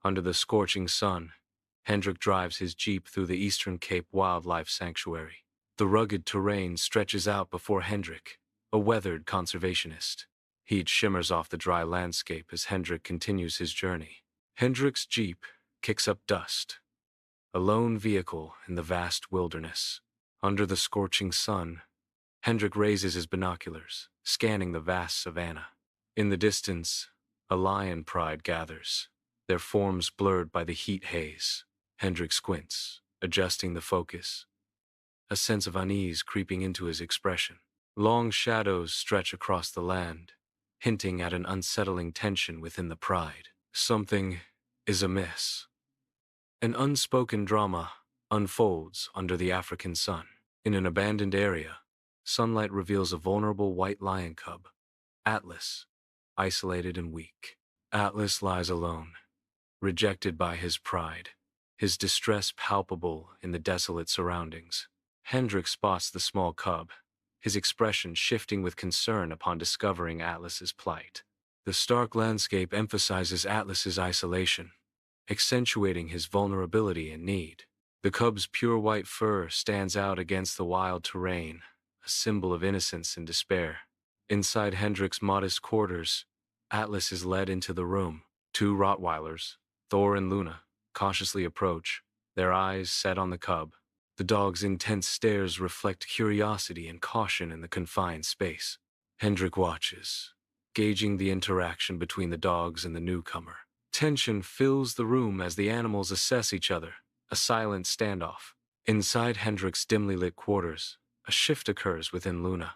Under the scorching sun, Hendrik drives his jeep through the Eastern Cape Wildlife Sanctuary. The rugged terrain stretches out before Hendrik, a weathered conservationist. Heat shimmers off the dry landscape as Hendrik continues his journey. Hendrik's jeep kicks up dust, a lone vehicle in the vast wilderness. Under the scorching sun, Hendrik raises his binoculars, scanning the vast savanna. In the distance, a lion pride gathers, their forms blurred by the heat haze. Hendrik squints, adjusting the focus, a sense of unease creeping into his expression. Long shadows stretch across the land, hinting at an unsettling tension within the pride. Something is amiss. An unspoken drama unfolds under the African sun. In an abandoned area, sunlight reveals a vulnerable white lion cub, Atlas, isolated and weak. Atlas lies alone, rejected by his pride, his distress palpable in the desolate surroundings. Hendrik spots the small cub, his expression shifting with concern upon discovering Atlas's plight. The stark landscape emphasizes Atlas's isolation, accentuating his vulnerability and need. The cub's pure white fur stands out against the wild terrain, a symbol of innocence and despair. Inside Hendrik's modest quarters, Atlas is led into the room. Two Rottweilers, Thor and Luna, cautiously approach, their eyes set on the cub. The dog's intense stares reflect curiosity and caution in the confined space. Hendrik watches, gauging the interaction between the dogs and the newcomer. Tension fills the room as the animals assess each other, a silent standoff. Inside Hendrik's dimly lit quarters, a shift occurs within Luna,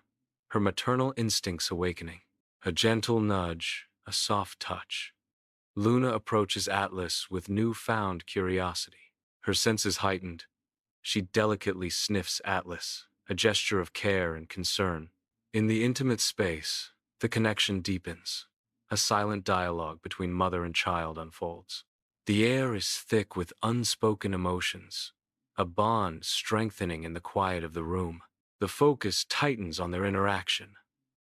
her maternal instincts awakening. A gentle nudge, a soft touch. Luna approaches Atlas with newfound curiosity. Her senses heightened, she delicately sniffs Atlas, a gesture of care and concern. In the intimate space, the connection deepens. A silent dialogue between mother and child unfolds. The air is thick with unspoken emotions, a bond strengthening in the quiet of the room. The focus tightens on their interaction,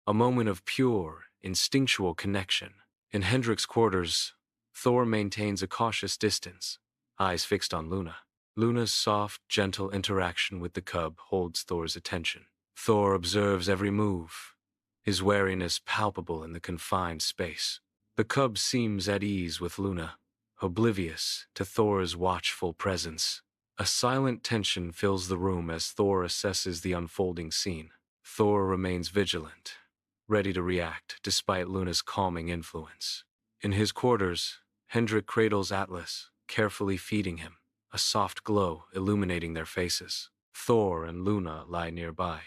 a moment of pure, instinctual connection. In Hendrik's quarters, Thor maintains a cautious distance, eyes fixed on Luna. Luna's soft, gentle interaction with the cub holds Thor's attention. Thor observes every move, his wariness palpable in the confined space. The cub seems at ease with Luna, oblivious to Thor's watchful presence. A silent tension fills the room as Thor assesses the unfolding scene. Thor remains vigilant, ready to react despite Luna's calming influence. In his quarters, Hendrik cradles Atlas, carefully feeding him, a soft glow illuminating their faces. Thor and Luna lie nearby,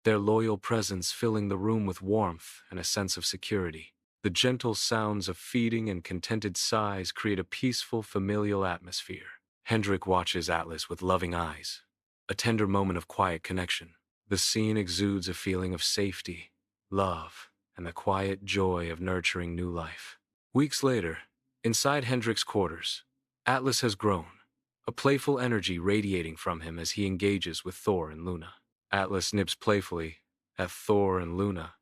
their loyal presence filling the room with warmth and a sense of security. The gentle sounds of feeding and contented sighs create a peaceful, familial atmosphere. Hendrik watches Atlas with loving eyes, a tender moment of quiet connection. The scene exudes a feeling of safety, love, and the quiet joy of nurturing new life. Weeks later, inside Hendrik's quarters, Atlas has grown, a playful energy radiating from him as he engages with Thor and Luna. Atlas nips playfully at Thor and Luna,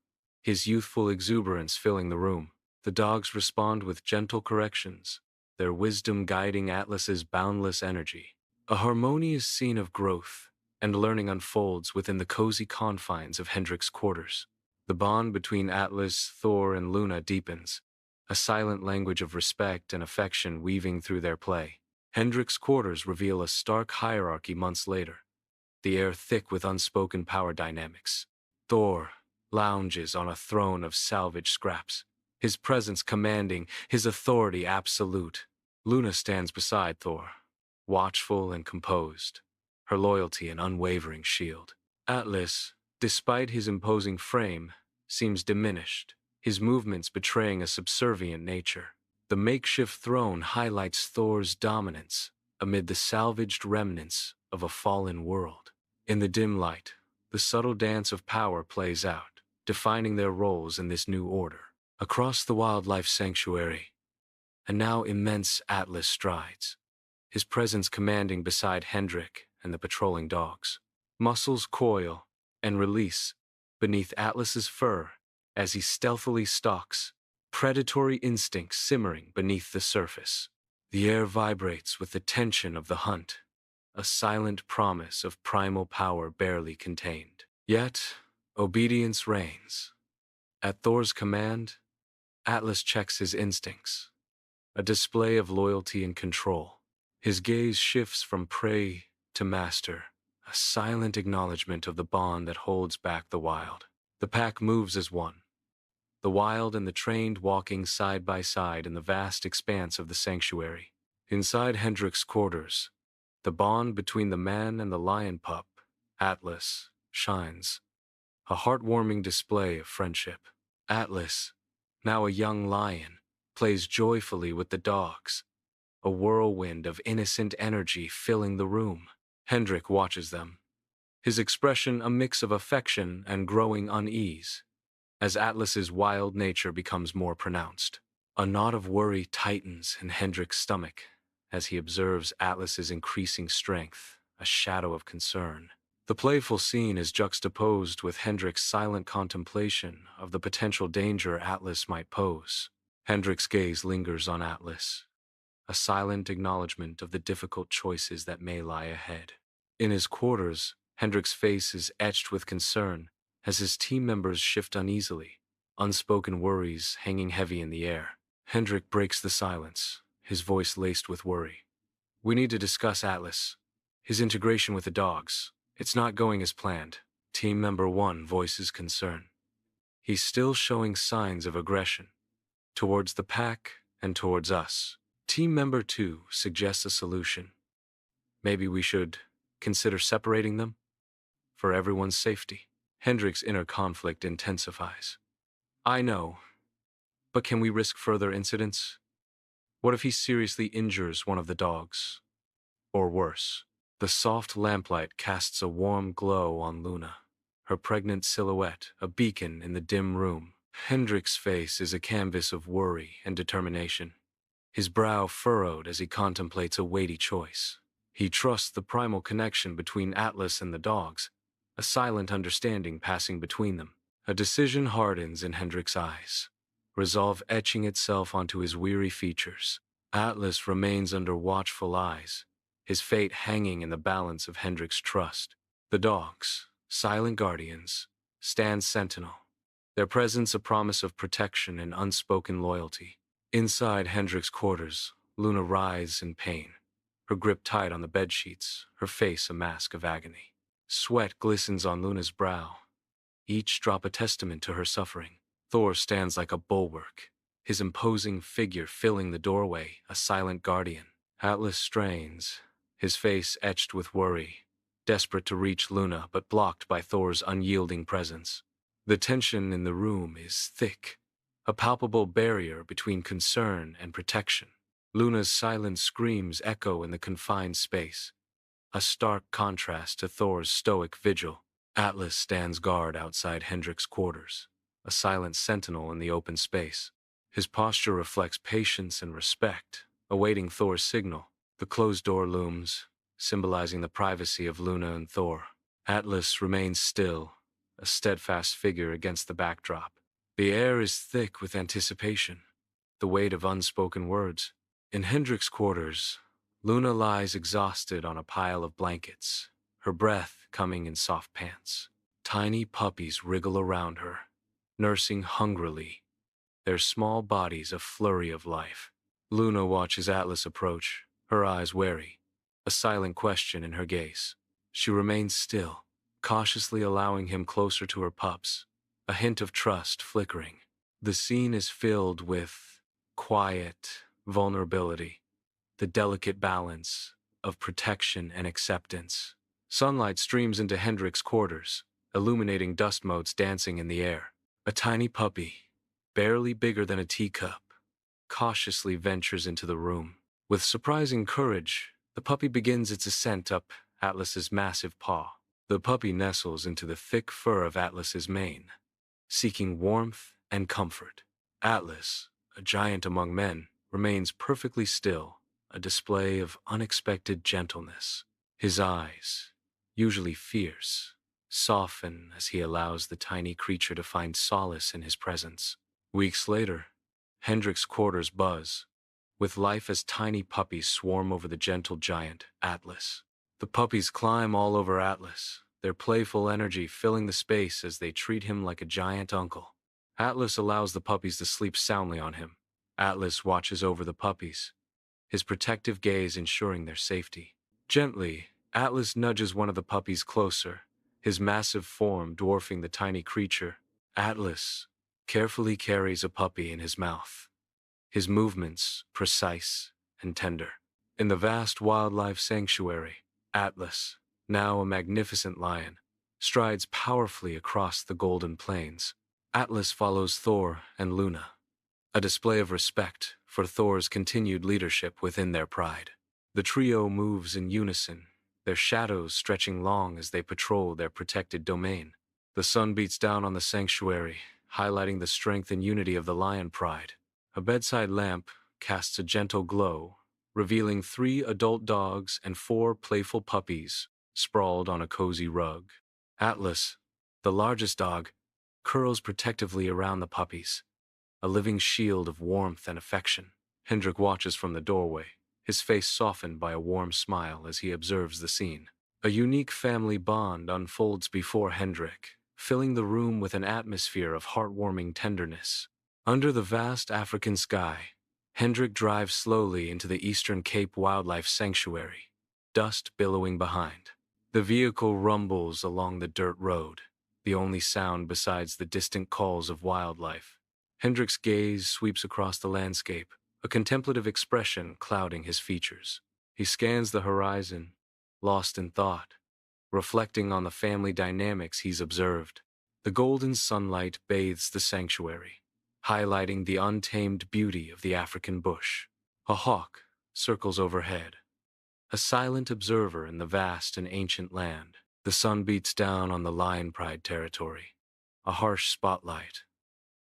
his youthful exuberance filling the room. The dogs respond with gentle corrections, their wisdom guiding Atlas's boundless energy. A harmonious scene of growth and learning unfolds within the cozy confines of Hendrik's quarters. The bond between Atlas, Thor, and Luna deepens, a silent language of respect and affection weaving through their play. Hendrik's quarters reveal a stark hierarchy months later, the air thick with unspoken power dynamics. Thor lounges on a throne of salvaged scraps, his presence commanding, his authority absolute. Luna stands beside Thor, watchful and composed, her loyalty an unwavering shield. Atlas, despite his imposing frame, seems diminished, his movements betraying a subservient nature. The makeshift throne highlights Thor's dominance amid the salvaged remnants of a fallen world. In the dim light, the subtle dance of power plays out, defining their roles in this new order. Across the wildlife sanctuary, a now immense Atlas strides, his presence commanding beside Hendrik and the patrolling dogs. Muscles coil and release beneath Atlas's fur as he stealthily stalks, predatory instincts simmering beneath the surface. The air vibrates with the tension of the hunt, a silent promise of primal power barely contained. Yet, obedience reigns. At Thor's command, Atlas checks his instincts, a display of loyalty and control. His gaze shifts from prey to master, a silent acknowledgement of the bond that holds back the wild. The pack moves as one, the wild and the trained walking side by side in the vast expanse of the sanctuary. Inside Hendrik's quarters, the bond between the man and the lion pup, Atlas, shines, a heartwarming display of friendship. Atlas, now a young lion, plays joyfully with the dogs, a whirlwind of innocent energy filling the room. Hendrik watches them, his expression a mix of affection and growing unease, as Atlas's wild nature becomes more pronounced. A knot of worry tightens in Hendrik's stomach as he observes Atlas's increasing strength, a shadow of concern. The playful scene is juxtaposed with Hendrik's silent contemplation of the potential danger Atlas might pose. Hendrik's gaze lingers on Atlas, a silent acknowledgement of the difficult choices that may lie ahead. In his quarters, Hendrik's face is etched with concern as his team members shift uneasily, unspoken worries hanging heavy in the air. Hendrik breaks the silence, his voice laced with worry. "We need to discuss Atlas. His integration with the dogs. It's not going as planned." Team member 1 voices concern. He's still showing signs of aggression, towards the pack and towards us. Team member 2 suggests a solution. "Maybe we should consider separating them? For everyone's safety." Hendrik's inner conflict intensifies. "I know, but can we risk further incidents? What if he seriously injures one of the dogs? Or worse?" The soft lamplight casts a warm glow on Luna, her pregnant silhouette a beacon in the dim room. Hendrik's face is a canvas of worry and determination, his brow furrowed as he contemplates a weighty choice. He trusts the primal connection between Atlas and the dogs, a silent understanding passing between them. A decision hardens in Hendrik's eyes, resolve etching itself onto his weary features. Atlas remains under watchful eyes, his fate hanging in the balance of Hendrik's trust. The dogs, silent guardians, stand sentinel, their presence a promise of protection and unspoken loyalty. Inside Hendrik's quarters, Luna writhes in pain, her grip tight on the bedsheets, her face a mask of agony. Sweat glistens on Luna's brow, each drop a testament to her suffering. Thor stands like a bulwark, his imposing figure filling the doorway, a silent guardian. Atlas strains, his face etched with worry, desperate to reach Luna but blocked by Thor's unyielding presence. The tension in the room is thick, a palpable barrier between concern and protection. Luna's silent screams echo in the confined space, a stark contrast to Thor's stoic vigil. Atlas stands guard outside Hendrik's quarters, a silent sentinel in the open space. His posture reflects patience and respect, awaiting Thor's signal. The closed door looms, symbolizing the privacy of Luna and Thor. Atlas remains still, a steadfast figure against the backdrop. The air is thick with anticipation, the weight of unspoken words. In Hendrik's quarters, Luna lies exhausted on a pile of blankets, her breath coming in soft pants. Tiny puppies wriggle around her, nursing hungrily, their small bodies a flurry of life. Luna watches Atlas approach, her eyes wary, a silent question in her gaze. She remains still, cautiously allowing him closer to her pups, a hint of trust flickering. The scene is filled with quiet vulnerability, the delicate balance of protection and acceptance. Sunlight streams into Hendrik's quarters, illuminating dust motes dancing in the air. A tiny puppy, barely bigger than a teacup, cautiously ventures into the room. With surprising courage, the puppy begins its ascent up Atlas's massive paw. The puppy nestles into the thick fur of Atlas's mane, seeking warmth and comfort. Atlas, a giant among men, remains perfectly still, a display of unexpected gentleness. His eyes, usually fierce, soften as he allows the tiny creature to find solace in his presence. Weeks later, Hendrik's quarters buzz, with life as tiny puppies swarm over the gentle giant, Atlas. The puppies climb all over Atlas, their playful energy filling the space as they treat him like a giant uncle. Atlas allows the puppies to sleep soundly on him. Atlas watches over the puppies, his protective gaze ensuring their safety. Gently, Atlas nudges one of the puppies closer, his massive form dwarfing the tiny creature. Atlas carefully carries a puppy in his mouth, his movements precise and tender. In the vast wildlife sanctuary, Atlas, now a magnificent lion, strides powerfully across the golden plains. Atlas follows Thor and Luna, a display of respect for Thor's continued leadership within their pride. The trio moves in unison, their shadows stretching long as they patrol their protected domain. The sun beats down on the sanctuary, highlighting the strength and unity of the lion pride. A bedside lamp casts a gentle glow, revealing 3 adult dogs and 4 playful puppies sprawled on a cozy rug. Atlas, the largest dog, curls protectively around the puppies, a living shield of warmth and affection. Hendrik watches from the doorway, his face softened by a warm smile as he observes the scene. A unique family bond unfolds before Hendrik, filling the room with an atmosphere of heartwarming tenderness. Under the vast African sky, Hendrik drives slowly into the Eastern Cape Wildlife Sanctuary, dust billowing behind. The vehicle rumbles along the dirt road, the only sound besides the distant calls of wildlife. Hendrik's gaze sweeps across the landscape, a contemplative expression clouding his features. He scans the horizon, lost in thought, reflecting on the family dynamics he's observed. The golden sunlight bathes the sanctuary, highlighting the untamed beauty of the African bush. A hawk circles overhead, a silent observer in the vast and ancient land. The sun beats down on the lion pride territory, a harsh spotlight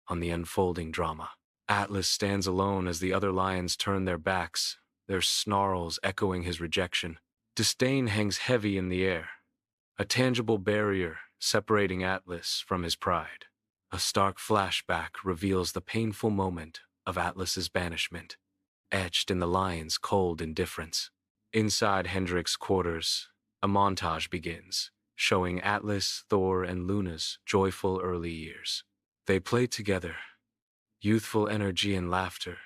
on the unfolding drama. Atlas stands alone as the other lions turn their backs, their snarls echoing his rejection. Disdain hangs heavy in the air, a tangible barrier separating Atlas from his pride. A stark flashback reveals the painful moment of Atlas's banishment, etched in the lion's cold indifference. Inside Hendrik's quarters, a montage begins, showing Atlas, Thor, and Luna's joyful early years. They play together, youthful energy and laughter,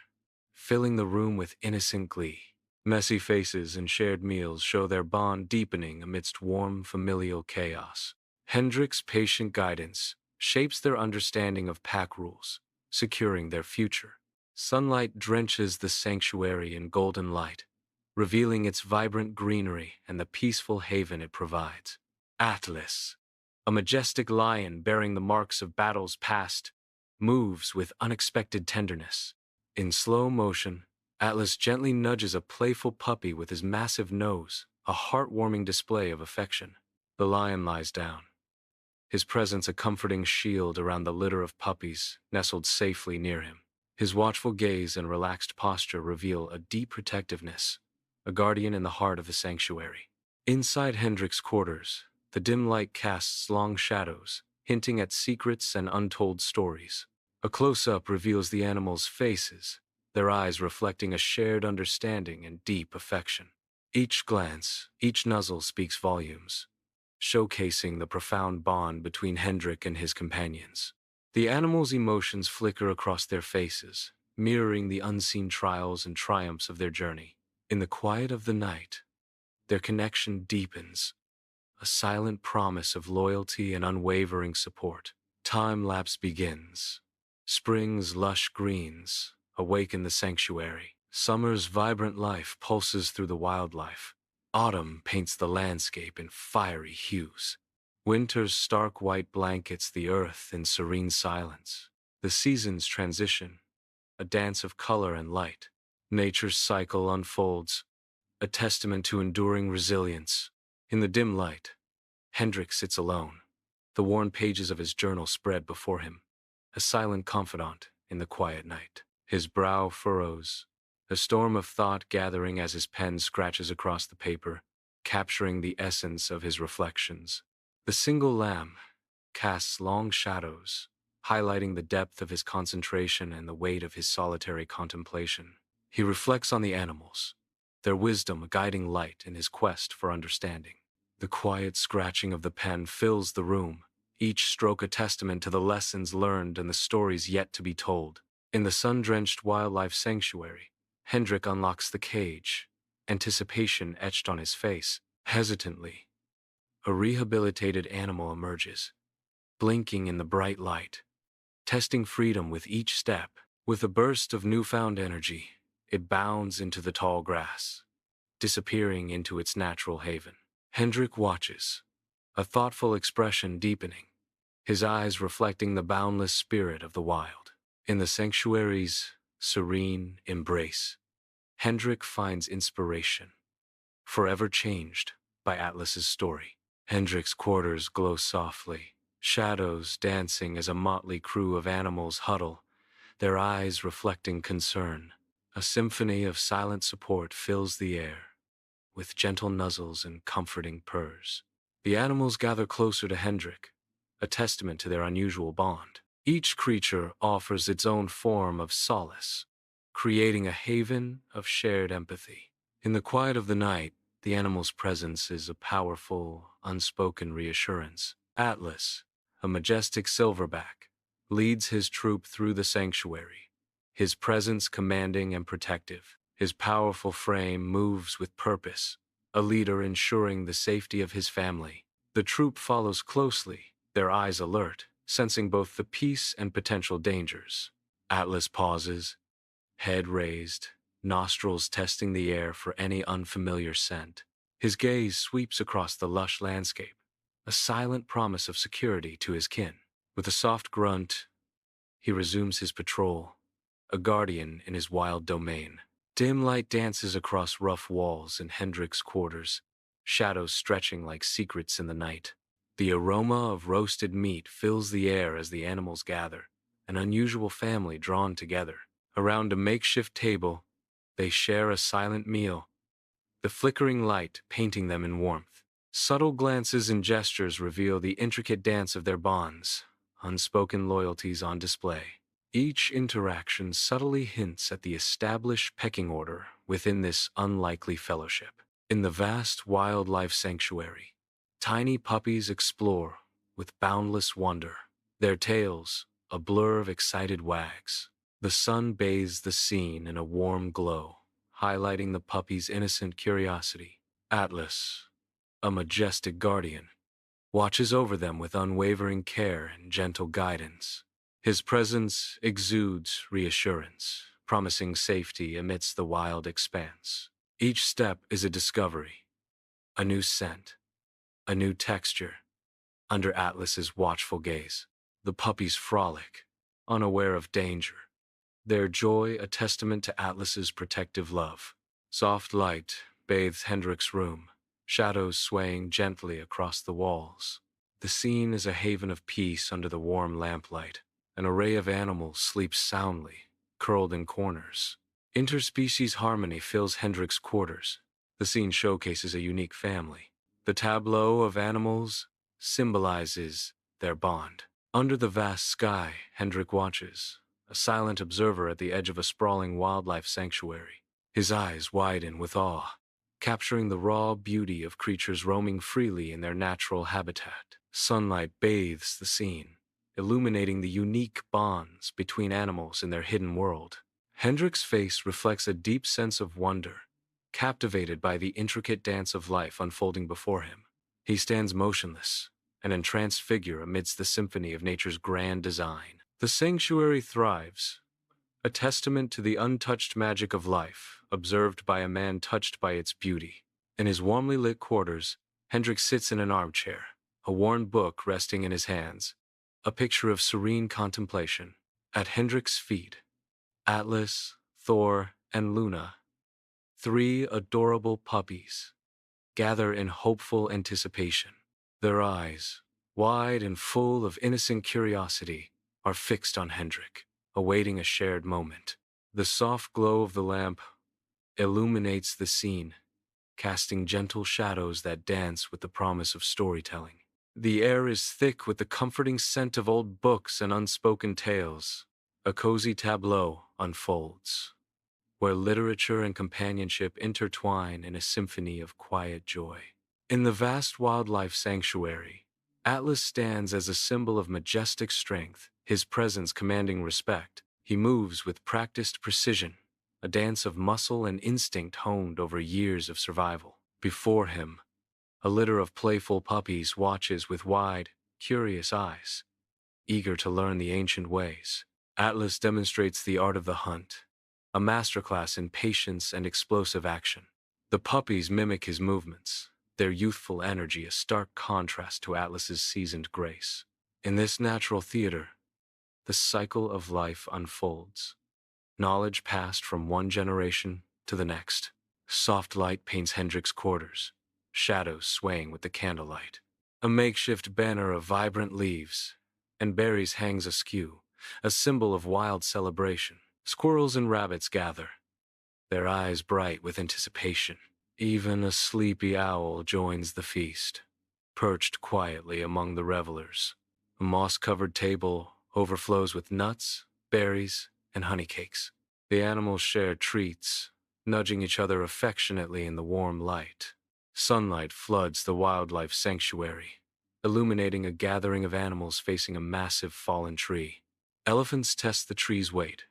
filling the room with innocent glee. Messy faces and shared meals show their bond deepening amidst warm familial chaos. Hendrik's patient guidance shapes their understanding of pack rules, securing their future. Sunlight drenches the sanctuary in golden light, revealing its vibrant greenery and the peaceful haven it provides. Atlas, a majestic lion bearing the marks of battles past, moves with unexpected tenderness. In slow motion, Atlas gently nudges a playful puppy with his massive nose, a heartwarming display of affection. The lion lies down, his presence a comforting shield around the litter of puppies nestled safely near him. His watchful gaze and relaxed posture reveal a deep protectiveness, a guardian in the heart of the sanctuary. Inside Hendrik's quarters, the dim light casts long shadows, hinting at secrets and untold stories. A close-up reveals the animals' faces, their eyes reflecting a shared understanding and deep affection. Each glance, each nuzzle speaks volumes, showcasing the profound bond between Hendrik and his companions. The animals' emotions flicker across their faces, mirroring the unseen trials and triumphs of their journey. In the quiet of the night, their connection deepens, a silent promise of loyalty and unwavering support. Time-lapse begins. Spring's lush greens awaken the sanctuary. Summer's vibrant life pulses through the wildlife. Autumn paints the landscape in fiery hues. Winter's stark white blankets the earth in serene silence. The seasons transition, a dance of color and light. Nature's cycle unfolds, a testament to enduring resilience. In the dim light, Hendrik sits alone, the worn pages of his journal spread before him, a silent confidant in the quiet night. His brow furrows, a storm of thought gathering as his pen scratches across the paper, capturing the essence of his reflections. The single lamp casts long shadows, highlighting the depth of his concentration and the weight of his solitary contemplation. He reflects on the animals, their wisdom a guiding light in his quest for understanding. The quiet scratching of the pen fills the room, each stroke a testament to the lessons learned and the stories yet to be told. In the sun-drenched wildlife sanctuary, Hendrik unlocks the cage, anticipation etched on his face. Hesitantly, a rehabilitated animal emerges, blinking in the bright light, testing freedom with each step. With a burst of newfound energy, it bounds into the tall grass, disappearing into its natural haven. Hendrik watches, a thoughtful expression deepening, his eyes reflecting the boundless spirit of the wild. In the sanctuary's serene embrace, Hendrik finds inspiration, forever changed by Atlas's story. Hendrik's quarters glow softly, shadows dancing as a motley crew of animals huddle, their eyes reflecting concern. A symphony of silent support fills the air, with gentle nuzzles and comforting purrs. The animals gather closer to Hendrik, a testament to their unusual bond. Each creature offers its own form of solace, creating a haven of shared empathy. In the quiet of the night, the animal's presence is a powerful, unspoken reassurance. Atlas, a majestic silverback, leads his troop through the sanctuary, his presence commanding and protective. His powerful frame moves with purpose, a leader ensuring the safety of his family. The troop follows closely, their eyes alert, sensing both the peace and potential dangers. Atlas pauses, head raised, nostrils testing the air for any unfamiliar scent. His gaze sweeps across the lush landscape, a silent promise of security to his kin. With a soft grunt, he resumes his patrol, a guardian in his wild domain. Dim light dances across rough walls in Hendrik's quarters, shadows stretching like secrets in the night. The aroma of roasted meat fills the air as the animals gather, an unusual family drawn together. Around a makeshift table, they share a silent meal, the flickering light painting them in warmth. Subtle glances and gestures reveal the intricate dance of their bonds, unspoken loyalties on display. Each interaction subtly hints at the established pecking order within this unlikely fellowship. In the vast wildlife sanctuary, tiny puppies explore with boundless wonder, their tails a blur of excited wags. The sun bathes the scene in a warm glow, highlighting the puppy's innocent curiosity. Atlas, a majestic guardian, watches over them with unwavering care and gentle guidance. His presence exudes reassurance, promising safety amidst the wild expanse. Each step is a discovery, a new scent, a new texture. Under Atlas's watchful gaze, the puppies frolic, unaware of danger, their joy a testament to Atlas's protective love. Soft light bathes Hendrik's room, shadows swaying gently across the walls. The scene is a haven of peace under the warm lamplight. An array of animals sleeps soundly, curled in corners. Interspecies harmony fills Hendrik's quarters. The scene showcases a unique family. The tableau of animals symbolizes their bond. Under the vast sky, Hendrik watches, a silent observer at the edge of a sprawling wildlife sanctuary. His eyes widen with awe, capturing the raw beauty of creatures roaming freely in their natural habitat. Sunlight bathes the scene, illuminating the unique bonds between animals in their hidden world. Hendrik's face reflects a deep sense of wonder, captivated by the intricate dance of life unfolding before him. He stands motionless, an entranced figure amidst the symphony of nature's grand design. The sanctuary thrives, a testament to the untouched magic of life, observed by a man touched by its beauty. In his warmly lit quarters, Hendrik sits in an armchair, a worn book resting in his hands, a picture of serene contemplation. At Hendrik's feet, Atlas, Thor, and Luna, three adorable puppies, gather in hopeful anticipation. Their eyes, wide and full of innocent curiosity, are fixed on Hendrik, awaiting a shared moment. The soft glow of the lamp illuminates the scene, casting gentle shadows that dance with the promise of storytelling. The air is thick with the comforting scent of old books and unspoken tales. A cozy tableau unfolds, where literature and companionship intertwine in a symphony of quiet joy. In the vast wildlife sanctuary, Atlas stands as a symbol of majestic strength, his presence commanding respect. He moves with practiced precision, a dance of muscle and instinct honed over years of survival. Before him, a litter of playful puppies watches with wide, curious eyes, eager to learn the ancient ways. Atlas demonstrates the art of the hunt, a masterclass in patience and explosive action. The puppies mimic his movements, their youthful energy a stark contrast to Atlas's seasoned grace. In this natural theater, the cycle of life unfolds. Knowledge passed from one generation to the next. Soft light paints Hendrik's quarters, shadows swaying with the candlelight. A makeshift banner of vibrant leaves and berries hangs askew, a symbol of wild celebration. Squirrels and rabbits gather, their eyes bright with anticipation. Even a sleepy owl joins the feast, perched quietly among the revelers. A moss-covered table overflows with nuts, berries, and honey cakes. The animals share treats, nudging each other affectionately in the warm light. Sunlight floods the wildlife sanctuary, illuminating a gathering of animals facing a massive fallen tree. Elephants test the tree's weight,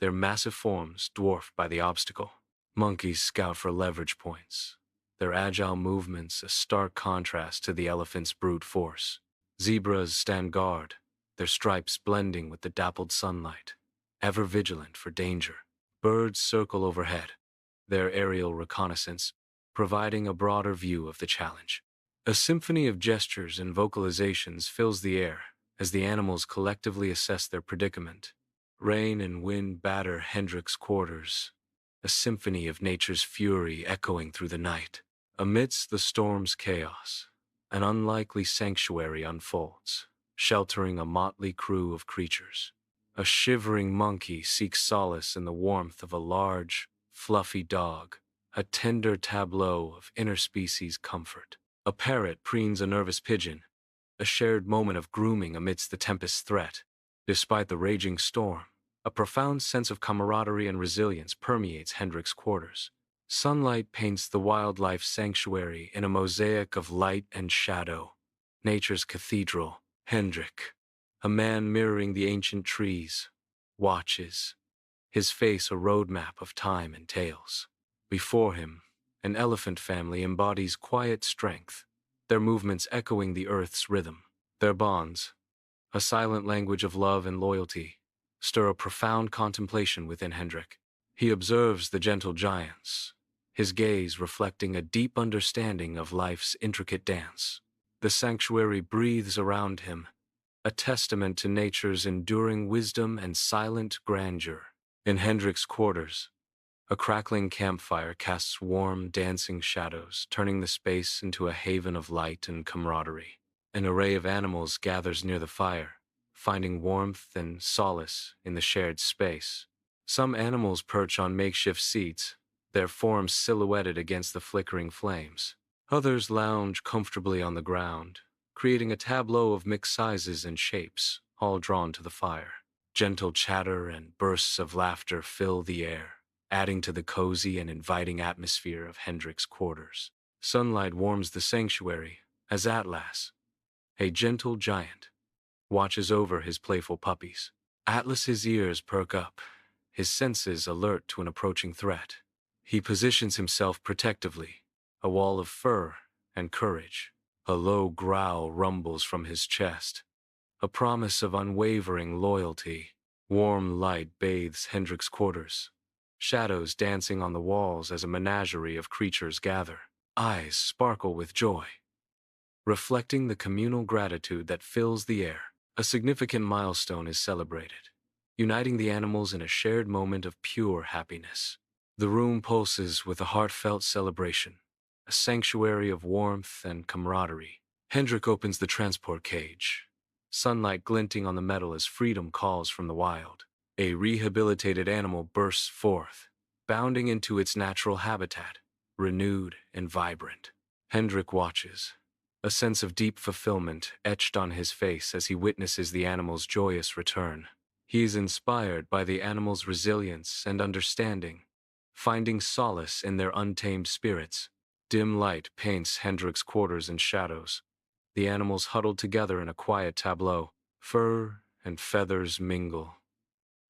their massive forms dwarfed by the obstacle. Monkeys scout for leverage points, their agile movements a stark contrast to the elephant's brute force. Zebras stand guard, their stripes blending with the dappled sunlight, ever vigilant for danger. Birds circle overhead, their aerial reconnaissance providing a broader view of the challenge. A symphony of gestures and vocalizations fills the air as the animals collectively assess their predicament. Rain and wind batter Hendrik's quarters, a symphony of nature's fury echoing through the night. Amidst the storm's chaos, an unlikely sanctuary unfolds, sheltering a motley crew of creatures. A shivering monkey seeks solace in the warmth of a large, fluffy dog, a tender tableau of interspecies comfort. A parrot preens a nervous pigeon, a shared moment of grooming amidst the tempest's threat. Despite the raging storm, a profound sense of camaraderie and resilience permeates Hendrik's quarters. Sunlight paints the wildlife sanctuary in a mosaic of light and shadow. Nature's cathedral, Hendrik, a man mirroring the ancient trees, watches, his face a roadmap of time and tales. Before him, an elephant family embodies quiet strength, their movements echoing the earth's rhythm. Their bonds, a silent language of love and loyalty, stir a profound contemplation within Hendrik. He observes the gentle giants, his gaze reflecting a deep understanding of life's intricate dance. The sanctuary breathes around him, a testament to nature's enduring wisdom and silent grandeur. In Hendrik's quarters, a crackling campfire casts warm, dancing shadows, turning the space into a haven of light and camaraderie. An array of animals gathers near the fire, finding warmth and solace in the shared space. Some animals perch on makeshift seats, their forms silhouetted against the flickering flames. Others lounge comfortably on the ground, creating a tableau of mixed sizes and shapes, all drawn to the fire. Gentle chatter and bursts of laughter fill the air, adding to the cozy and inviting atmosphere of Hendrik's quarters. Sunlight warms the sanctuary as Atlas, a gentle giant, watches over his playful puppies. Atlas's ears perk up, his senses alert to an approaching threat. He positions himself protectively, a wall of fur and courage. A low growl rumbles from his chest, a promise of unwavering loyalty. Warm light bathes Hendrik's quarters, shadows dancing on the walls as a menagerie of creatures gather. Eyes sparkle with joy, reflecting the communal gratitude that fills the air. A significant milestone is celebrated, uniting the animals in a shared moment of pure happiness. The room pulses with a heartfelt celebration, a sanctuary of warmth and camaraderie. Hendrik opens the transport cage, sunlight glinting on the metal as freedom calls from the wild. A rehabilitated animal bursts forth, bounding into its natural habitat, renewed and vibrant. Hendrik watches, a sense of deep fulfillment etched on his face as he witnesses the animal's joyous return. He is inspired by the animal's resilience and understanding, finding solace in their untamed spirits. Dim light paints Hendrik's quarters in shadows. The animals huddled together in a quiet tableau. Fur and feathers mingle,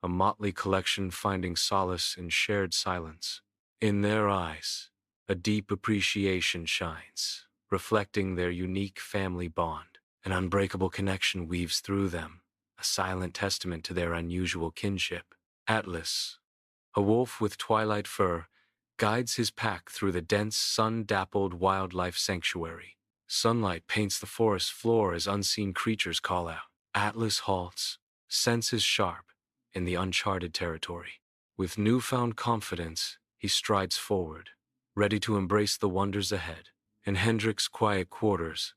a motley collection finding solace in shared silence. In their eyes, a deep appreciation shines, reflecting their unique family bond. An unbreakable connection weaves through them, a silent testament to their unusual kinship. Atlas, a wolf with twilight fur, guides his pack through the dense, sun-dappled wildlife sanctuary. Sunlight paints the forest floor as unseen creatures call out. Atlas halts, senses sharp, in the uncharted territory. With newfound confidence, he strides forward, ready to embrace the wonders ahead. In Hendrik's quiet quarters,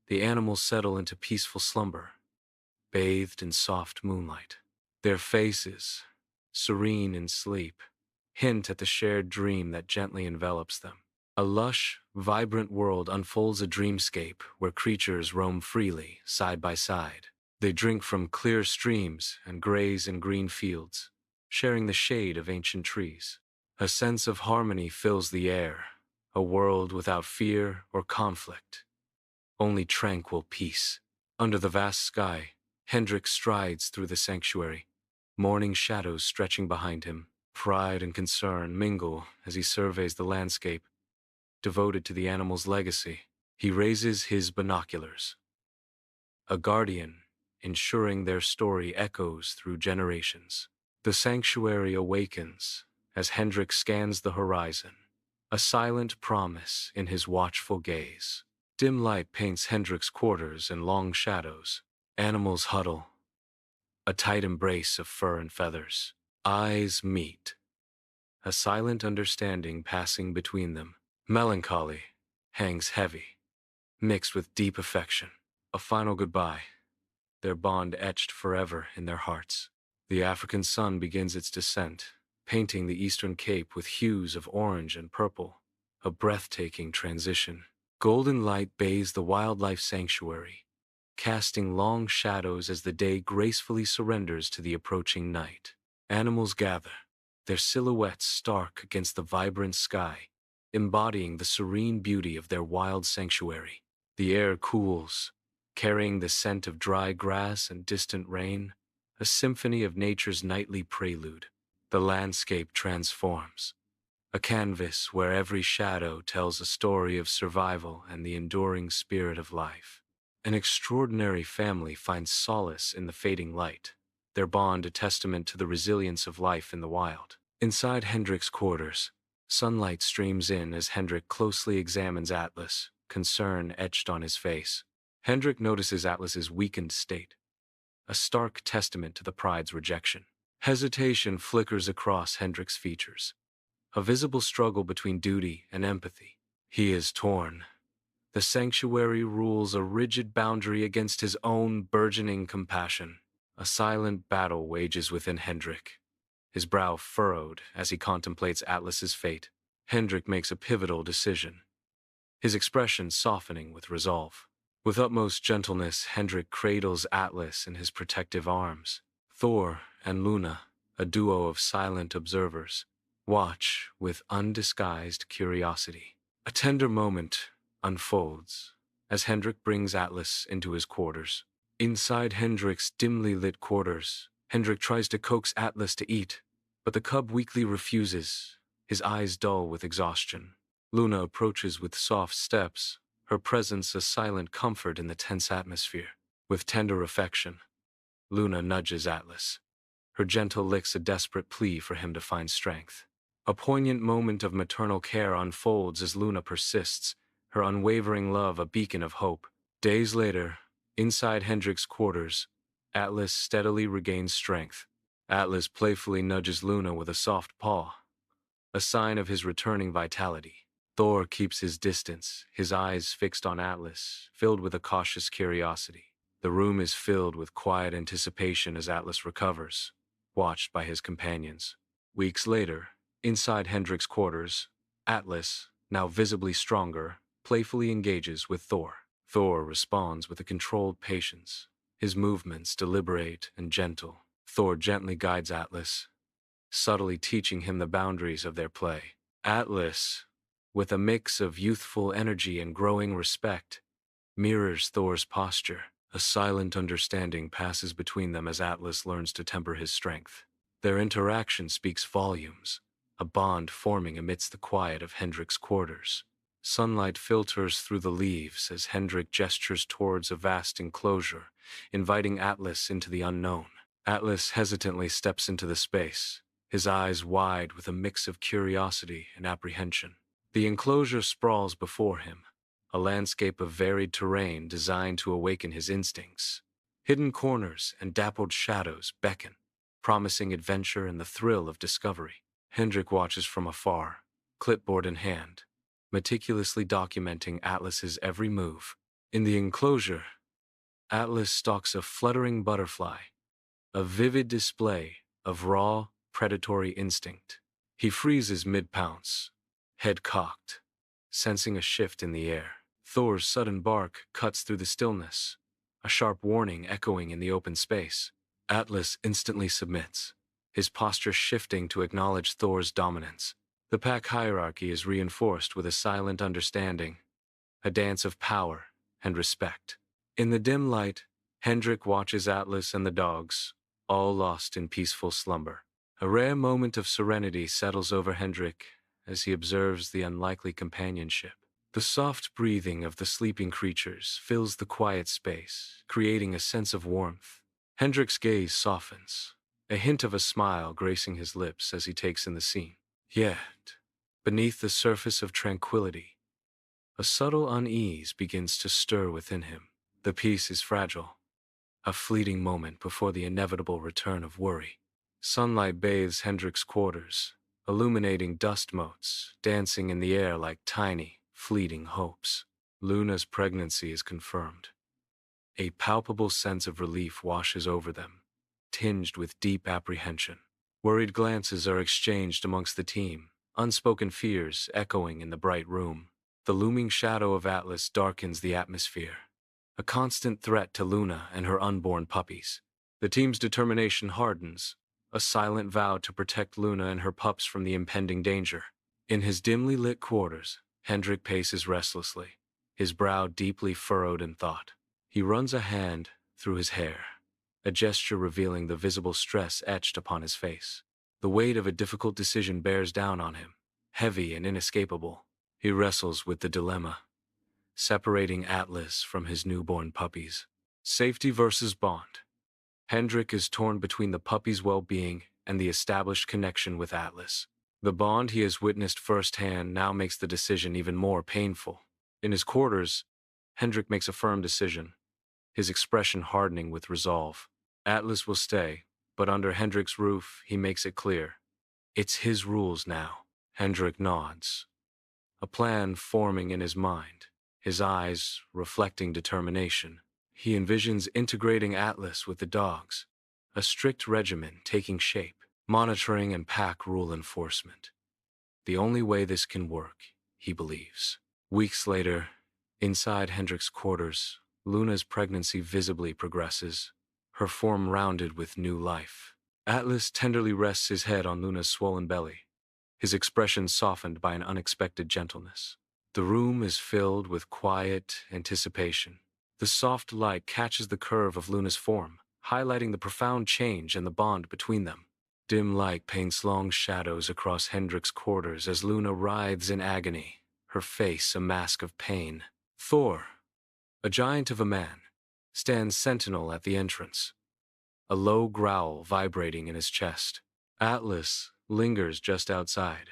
the animals settle into peaceful slumber, bathed in soft moonlight. Their faces, serene in sleep, hint at the shared dream that gently envelops them. A lush, vibrant world unfolds, a dreamscape where creatures roam freely, side by side. They drink from clear streams and graze in green fields, sharing the shade of ancient trees. A sense of harmony fills the air, a world without fear or conflict, only tranquil peace. Under the vast sky, Hendrik strides through the sanctuary, morning shadows stretching behind him. Pride and concern mingle as he surveys the landscape. Devoted to the animal's legacy, he raises his binoculars, a guardian, ensuring their story echoes through generations. The sanctuary awakens as Hendrik scans the horizon, a silent promise in his watchful gaze. Dim light paints Hendrik's quarters in long shadows. Animals huddle, a tight embrace of fur and feathers. Eyes meet, a silent understanding passing between them. Melancholy hangs heavy, mixed with deep affection. A final goodbye, their bond etched forever in their hearts. The African sun begins its descent, painting the eastern cape with hues of orange and purple, a breathtaking transition. Golden light bathes the wildlife sanctuary, casting long shadows as the day gracefully surrenders to the approaching night. Animals gather, their silhouettes stark against the vibrant sky, embodying the serene beauty of their wild sanctuary. The air cools, carrying the scent of dry grass and distant rain, a symphony of nature's nightly prelude. The landscape transforms, a canvas where every shadow tells a story of survival and the enduring spirit of life. An extraordinary family finds solace in the fading light, their bond a testament to the resilience of life in the wild. Inside Hendrik's quarters, sunlight streams in as Hendrik closely examines Atlas, concern etched on his face. Hendrik notices Atlas's weakened state, a stark testament to the pride's rejection. Hesitation flickers across Hendrik's features, a visible struggle between duty and empathy. He is torn. The sanctuary rules a rigid boundary against his own burgeoning compassion. A silent battle wages within Hendrik, his brow furrowed as he contemplates Atlas's fate. Hendrik makes a pivotal decision, his expression softening with resolve. With utmost gentleness, Hendrik cradles Atlas in his protective arms. Thor and Luna, a duo of silent observers, watch with undisguised curiosity. A tender moment unfolds as Hendrik brings Atlas into his quarters. Inside Hendrik's dimly lit quarters, Hendrik tries to coax Atlas to eat, but the cub weakly refuses, his eyes dull with exhaustion. Luna approaches with soft steps, her presence a silent comfort in the tense atmosphere. With tender affection, Luna nudges Atlas, her gentle licks a desperate plea for him to find strength. A poignant moment of maternal care unfolds as Luna persists, her unwavering love a beacon of hope. Days later, inside Hendrik's quarters, Atlas steadily regains strength. Atlas playfully nudges Luna with a soft paw, a sign of his returning vitality. Thor keeps his distance, his eyes fixed on Atlas, filled with a cautious curiosity. The room is filled with quiet anticipation as Atlas recovers, watched by his companions. Weeks later, inside Hendrik's quarters, Atlas, now visibly stronger, playfully engages with Thor. Thor responds with a controlled patience, his movements deliberate and gentle. Thor gently guides Atlas, subtly teaching him the boundaries of their play. Atlas, with a mix of youthful energy and growing respect, mirrors Thor's posture. A silent understanding passes between them as Atlas learns to temper his strength. Their interaction speaks volumes, a bond forming amidst the quiet of Hendrik's quarters. Sunlight filters through the leaves as Hendrik gestures towards a vast enclosure, inviting Atlas into the unknown. Atlas hesitantly steps into the space, his eyes wide with a mix of curiosity and apprehension. The enclosure sprawls before him, a landscape of varied terrain designed to awaken his instincts. Hidden corners and dappled shadows beckon, promising adventure and the thrill of discovery. Hendrik watches from afar, clipboard in hand, meticulously documenting Atlas's every move. In the enclosure, Atlas stalks a fluttering butterfly, a vivid display of raw, predatory instinct. He freezes mid-pounce, head cocked, sensing a shift in the air. Thor's sudden bark cuts through the stillness, a sharp warning echoing in the open space. Atlas instantly submits, his posture shifting to acknowledge Thor's dominance. The pack hierarchy is reinforced with a silent understanding, a dance of power and respect. In the dim light, Hendrik watches Atlas and the dogs, all lost in peaceful slumber. A rare moment of serenity settles over Hendrik as he observes the unlikely companionship. The soft breathing of the sleeping creatures fills the quiet space, creating a sense of warmth. Hendrik's gaze softens, a hint of a smile gracing his lips as he takes in the scene. Yet, beneath the surface of tranquility, a subtle unease begins to stir within him. The peace is fragile, a fleeting moment before the inevitable return of worry. Sunlight bathes Hendrik's quarters, illuminating dust motes, dancing in the air like tiny, fleeting hopes. Luna's pregnancy is confirmed. A palpable sense of relief washes over them, tinged with deep apprehension. Worried glances are exchanged amongst the team, unspoken fears echoing in the bright room. The looming shadow of Atlas darkens the atmosphere, a constant threat to Luna and her unborn puppies. The team's determination hardens, a silent vow to protect Luna and her pups from the impending danger. In his dimly lit quarters, Hendrik paces restlessly, his brow deeply furrowed in thought. He runs a hand through his hair, a gesture revealing the visible stress etched upon his face. The weight of a difficult decision bears down on him, heavy and inescapable. He wrestles with the dilemma, separating Atlas from his newborn puppies. Safety versus bond. Hendrik is torn between the puppy's well-being and the established connection with Atlas. The bond he has witnessed firsthand now makes the decision even more painful. In his quarters, Hendrik makes a firm decision, his expression hardening with resolve. Atlas will stay, but under Hendrik's roof, he makes it clear. It's his rules now. Hendrik nods, a plan forming in his mind, his eyes reflecting determination. He envisions integrating Atlas with the dogs, a strict regimen taking shape, monitoring and pack rule enforcement. The only way this can work, he believes. Weeks later, inside Hendrik's quarters, Luna's pregnancy visibly progresses, her form rounded with new life. Atlas tenderly rests his head on Luna's swollen belly, his expression softened by an unexpected gentleness. The room is filled with quiet anticipation. The soft light catches the curve of Luna's form, highlighting the profound change in the bond between them. Dim light paints long shadows across Hendrik's quarters as Luna writhes in agony, her face a mask of pain. Thor, a giant of a man, stands sentinel at the entrance, a low growl vibrating in his chest. Atlas lingers just outside,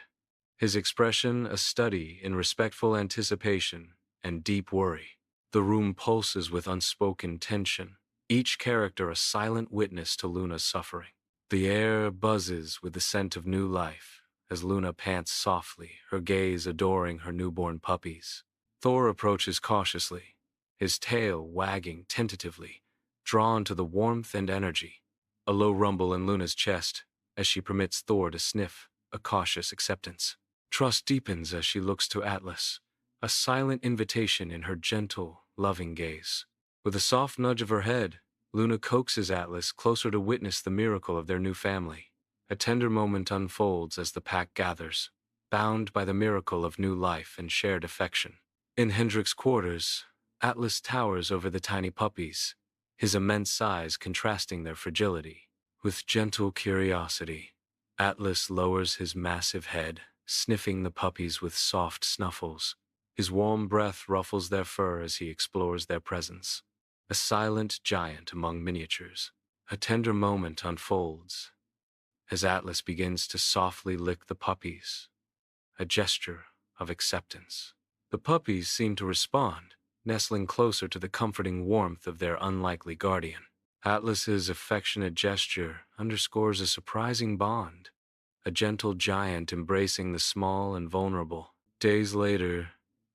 his expression a study in respectful anticipation and deep worry. The room pulses with unspoken tension, each character a silent witness to Luna's suffering. The air buzzes with the scent of new life as Luna pants softly, her gaze adoring her newborn puppies. Thor approaches cautiously, his tail wagging tentatively, drawn to the warmth and energy. A low rumble in Luna's chest as she permits Thor to sniff, a cautious acceptance. Trust deepens as she looks to Atlas, a silent invitation in her gentle, loving gaze. With a soft nudge of her head, Luna coaxes Atlas closer to witness the miracle of their new family. A tender moment unfolds as the pack gathers, bound by the miracle of new life and shared affection. In Hendrik's quarters, Atlas towers over the tiny puppies, his immense size contrasting their fragility. With gentle curiosity, Atlas lowers his massive head, sniffing the puppies with soft snuffles. His warm breath ruffles their fur as he explores their presence. A silent giant among miniatures. A tender moment unfolds as Atlas begins to softly lick the puppies, a gesture of acceptance. The puppies seem to respond, nestling closer to the comforting warmth of their unlikely guardian. Atlas's affectionate gesture underscores a surprising bond, a gentle giant embracing the small and vulnerable. Days later,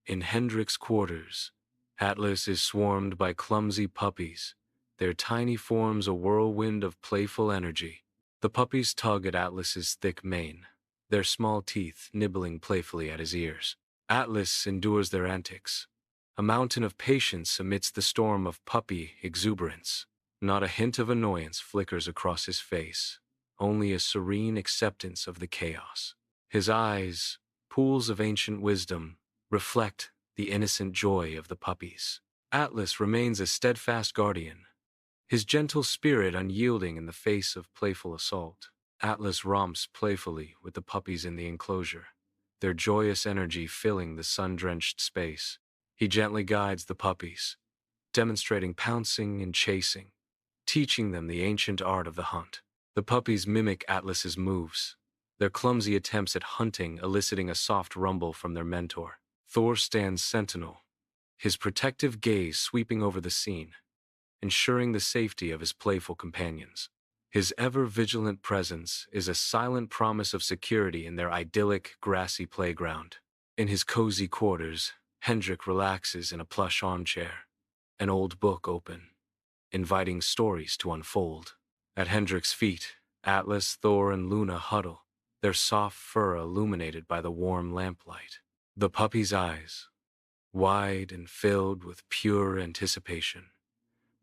in Hendrik's quarters, Atlas is swarmed by clumsy puppies, their tiny forms a whirlwind of playful energy. The puppies tug at Atlas's thick mane, their small teeth nibbling playfully at his ears. Atlas endures their antics, a mountain of patience amidst the storm of puppy exuberance. Not a hint of annoyance flickers across his face, only a serene acceptance of the chaos. His eyes, pools of ancient wisdom, reflect the innocent joy of the puppies. Atlas remains a steadfast guardian, his gentle spirit unyielding in the face of playful assault. Atlas romps playfully with the puppies in the enclosure, their joyous energy filling the sun-drenched space. He gently guides the puppies, demonstrating pouncing and chasing, teaching them the ancient art of the hunt. The puppies mimic Atlas's moves, their clumsy attempts at hunting eliciting a soft rumble from their mentor. Thor stands sentinel, his protective gaze sweeping over the scene, ensuring the safety of his playful companions. His ever-vigilant presence is a silent promise of security in their idyllic, grassy playground. In his cozy quarters, Hendrik relaxes in a plush armchair, an old book open, inviting stories to unfold. At Hendrik's feet, Atlas, Thor, and Luna huddle, their soft fur illuminated by the warm lamplight. The puppy's eyes, wide and filled with pure anticipation,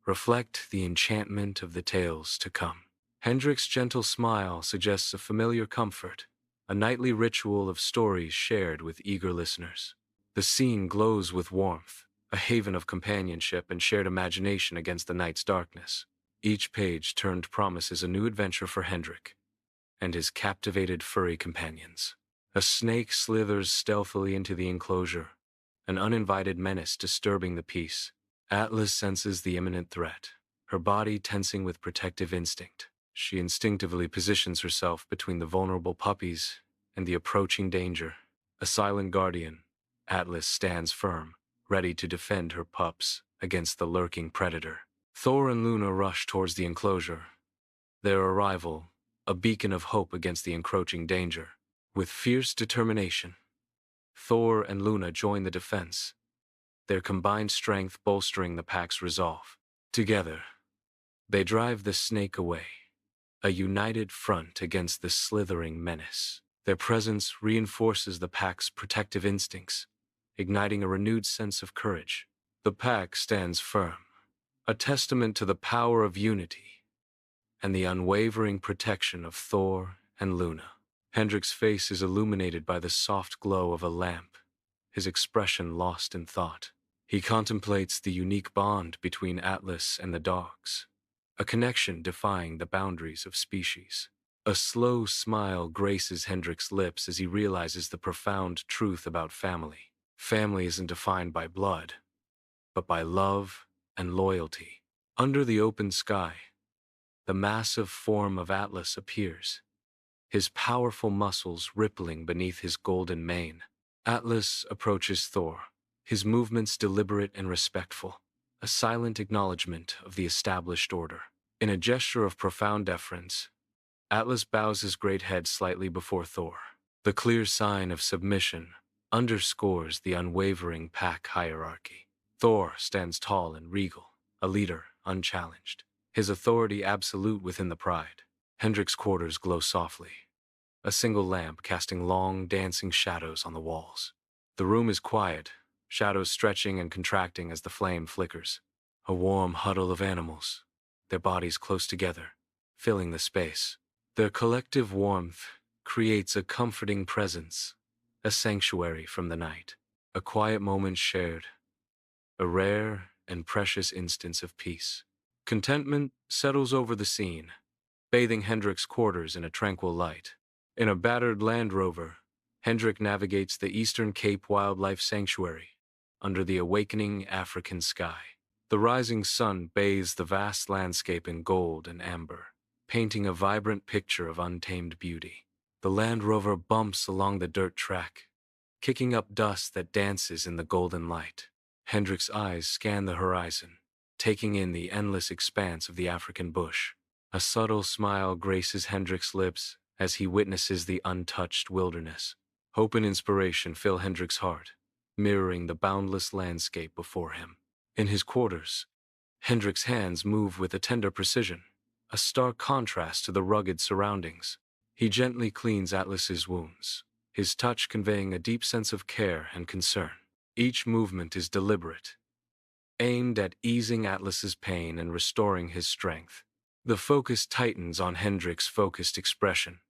reflect the enchantment of the tales to come. Hendrik's gentle smile suggests a familiar comfort, a nightly ritual of stories shared with eager listeners. The scene glows with warmth, a haven of companionship and shared imagination against the night's darkness. Each page turned promises a new adventure for Hendrik and his captivated furry companions. A snake slithers stealthily into the enclosure, an uninvited menace disturbing the peace. Atlas senses the imminent threat, her body tensing with protective instinct. She instinctively positions herself between the vulnerable puppies and the approaching danger. A silent guardian, Atlas stands firm, ready to defend her pups against the lurking predator. Thor and Luna rush towards the enclosure, their arrival a beacon of hope against the encroaching danger. With fierce determination, Thor and Luna join the defense, their combined strength bolstering the pack's resolve. Together, they drive the snake away, a united front against the slithering menace. Their presence reinforces the pack's protective instincts, igniting a renewed sense of courage. The pack stands firm, a testament to the power of unity and the unwavering protection of Thor and Luna. Hendrik's face is illuminated by the soft glow of a lamp, his expression lost in thought. He contemplates the unique bond between Atlas and the dogs, a connection defying the boundaries of species. A slow smile graces Hendrik's lips as he realizes the profound truth about family. Family isn't defined by blood, but by love and loyalty. Under the open sky, the massive form of Atlas appears, his powerful muscles rippling beneath his golden mane. Atlas approaches Thor, his movements deliberate and respectful, a silent acknowledgement of the established order. In a gesture of profound deference, Atlas bows his great head slightly before Thor. The clear sign of submission underscores the unwavering pack hierarchy. Thor stands tall and regal, a leader unchallenged, his authority absolute within the pride. Hendrik's quarters glow softly, a single lamp casting long, dancing shadows on the walls. The room is quiet, shadows stretching and contracting as the flame flickers. A warm huddle of animals, their bodies close together, filling the space. Their collective warmth creates a comforting presence, a sanctuary from the night, a quiet moment shared, a rare and precious instance of peace. Contentment settles over the scene, bathing Hendrik's quarters in a tranquil light. In a battered Land Rover, Hendrik navigates the Eastern Cape Wildlife Sanctuary under the awakening African sky. The rising sun bathes the vast landscape in gold and amber, painting a vibrant picture of untamed beauty. The Land Rover bumps along the dirt track, kicking up dust that dances in the golden light. Hendrik's eyes scan the horizon, taking in the endless expanse of the African bush. A subtle smile graces Hendrik's lips as he witnesses the untouched wilderness. Hope and inspiration fill Hendrik's heart, mirroring the boundless landscape before him. In his quarters, Hendrik's hands move with a tender precision, a stark contrast to the rugged surroundings. He gently cleans Atlas's wounds, his touch conveying a deep sense of care and concern. Each movement is deliberate, aimed at easing Atlas's pain and restoring his strength. The focus tightens on Hendrik's focused expression,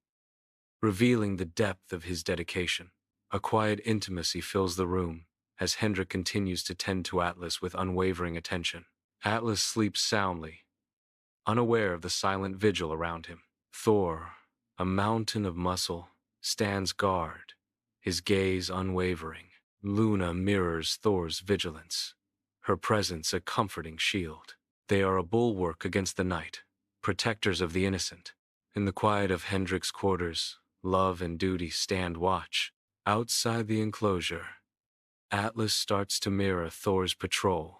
revealing the depth of his dedication. A quiet intimacy fills the room as Hendrik continues to tend to Atlas with unwavering attention. Atlas sleeps soundly, unaware of the silent vigil around him. Thor, a mountain of muscle, stands guard, his gaze unwavering. Luna mirrors Thor's vigilance, her presence a comforting shield. They are a bulwark against the night, protectors of the innocent. In the quiet of Hendrik's quarters, love and duty stand watch. Outside the enclosure, Atlas starts to mirror Thor's patrol,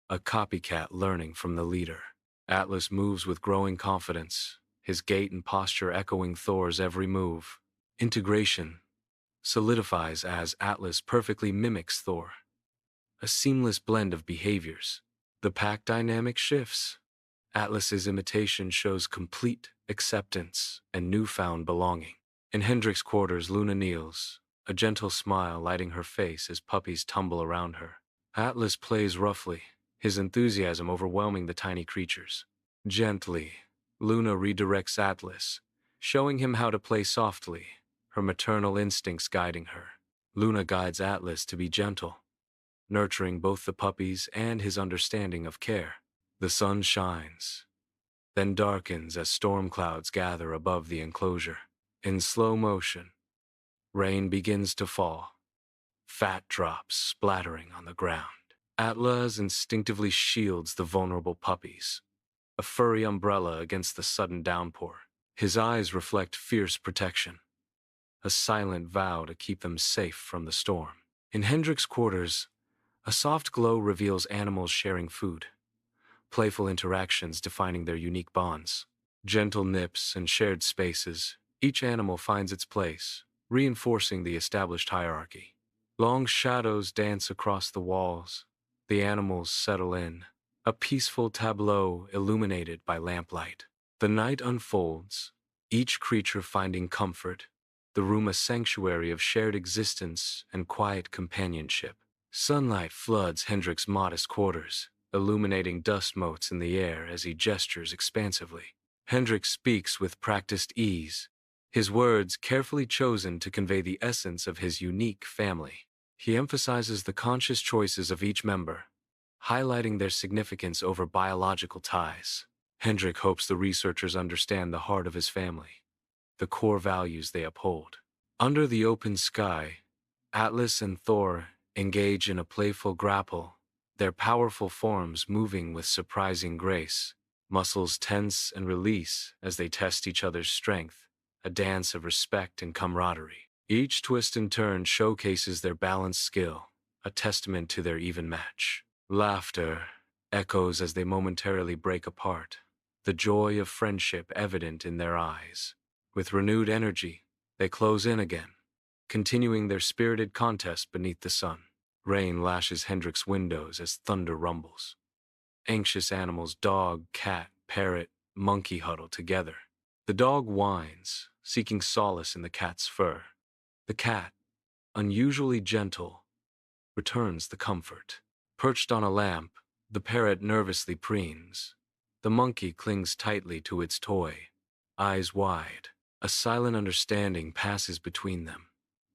a copycat learning from the leader. Atlas moves with growing confidence, his gait and posture echoing Thor's every move. Integration solidifies as Atlas perfectly mimics Thor, a seamless blend of behaviors. The pack dynamic shifts. Atlas's imitation shows complete acceptance and newfound belonging. In Hendrik's quarters, Luna kneels, a gentle smile lighting her face as puppies tumble around her. Atlas plays roughly, his enthusiasm overwhelming the tiny creatures. Gently, Luna redirects Atlas, showing him how to play softly, her maternal instincts guiding her. Luna guides Atlas to be gentle, nurturing both the puppies and his understanding of care. The sun shines, then darkens as storm clouds gather above the enclosure. In slow motion, rain begins to fall, fat drops splattering on the ground. Atlas instinctively shields the vulnerable puppies, a furry umbrella against the sudden downpour. His eyes reflect fierce protection, a silent vow to keep them safe from the storm. In Hendrik's quarters, a soft glow reveals animals sharing food, playful interactions defining their unique bonds. Gentle nips and shared spaces, each animal finds its place, reinforcing the established hierarchy. Long shadows dance across the walls, the animals settle in, a peaceful tableau illuminated by lamplight. The night unfolds, each creature finding comfort, the room a sanctuary of shared existence and quiet companionship. Sunlight floods Hendrik's modest quarters, illuminating dust motes in the air as he gestures expansively. Hendrik speaks with practiced ease, his words carefully chosen to convey the essence of his unique family. He emphasizes the conscious choices of each member, highlighting their significance over biological ties. Hendrik hopes the researchers understand the heart of his family, the core values they uphold. Under the open sky, Atlas and Thor engage in a playful grapple, their powerful forms moving with surprising grace. Muscles tense and release as they test each other's strength, a dance of respect and camaraderie. Each twist and turn showcases their balanced skill, a testament to their even match. Laughter echoes as they momentarily break apart, the joy of friendship evident in their eyes. With renewed energy, they close in again, continuing their spirited contest beneath the sun. Rain lashes Hendrik's windows as thunder rumbles. Anxious animals, dog, cat, parrot, monkey huddle together. The dog whines, seeking solace in the cat's fur. The cat, unusually gentle, returns the comfort. Perched on a lamp, the parrot nervously preens. The monkey clings tightly to its toy, eyes wide. A silent understanding passes between them,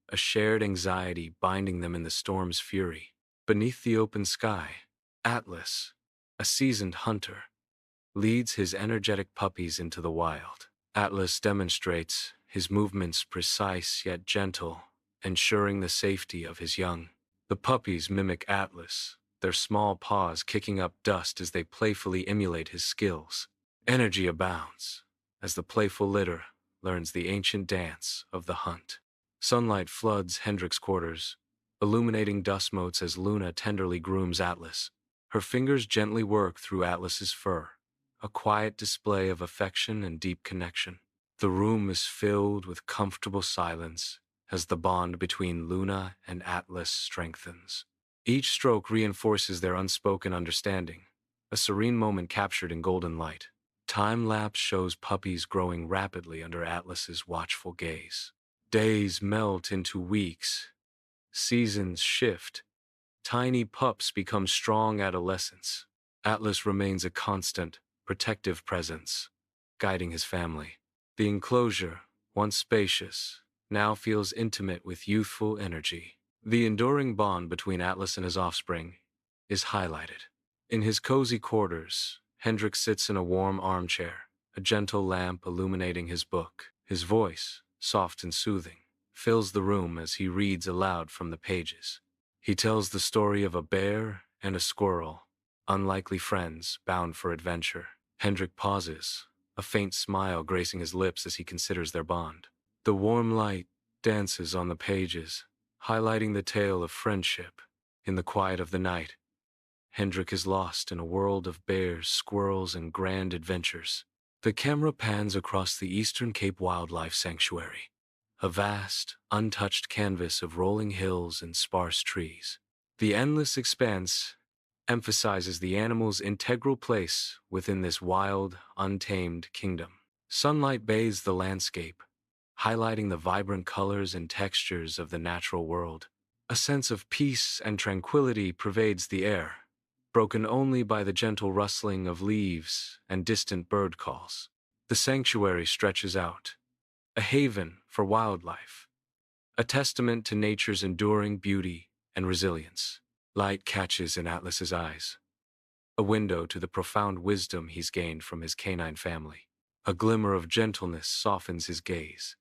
a shared anxiety binding them in the storm's fury. Beneath the open sky, Atlas, a seasoned hunter, leads his energetic puppies into the wild. Atlas demonstrates, his movements precise yet gentle, ensuring the safety of his young. The puppies mimic Atlas, their small paws kicking up dust as they playfully emulate his skills. Energy abounds, as the playful litter learns the ancient dance of the hunt. Sunlight floods Hendrik's quarters, illuminating dust motes as Luna tenderly grooms Atlas. Her fingers gently work through Atlas's fur, a quiet display of affection and deep connection. The room is filled with comfortable silence as the bond between Luna and Atlas strengthens. Each stroke reinforces their unspoken understanding, a serene moment captured in golden light. Time-lapse shows puppies growing rapidly under Atlas's watchful gaze. Days melt into weeks, seasons shift, tiny pups become strong adolescents. Atlas remains a constant, protective presence, guiding his family. The enclosure, once spacious, now feels intimate with youthful energy. The enduring bond between Atlas and his offspring is highlighted. In his cozy quarters, Hendrik sits in a warm armchair, a gentle lamp illuminating his book. His voice, soft and soothing, fills the room as he reads aloud from the pages. He tells the story of a bear and a squirrel, unlikely friends bound for adventure. Hendrik pauses, a faint smile gracing his lips as he considers their bond. The warm light dances on the pages, highlighting the tale of friendship. In the quiet of the night, Hendrik is lost in a world of bears, squirrels, and grand adventures. The camera pans across the Eastern Cape Wildlife Sanctuary, a vast, untouched canvas of rolling hills and sparse trees. The endless expanse emphasizes the animal's integral place within this wild, untamed kingdom. Sunlight bathes the landscape, highlighting the vibrant colors and textures of the natural world. A sense of peace and tranquility pervades the air, broken only by the gentle rustling of leaves and distant bird calls. The sanctuary stretches out, a haven for wildlife, a testament to nature's enduring beauty and resilience. Light catches in Atlas's eyes, a window to the profound wisdom he's gained from his canine family. A glimmer of gentleness softens his gaze,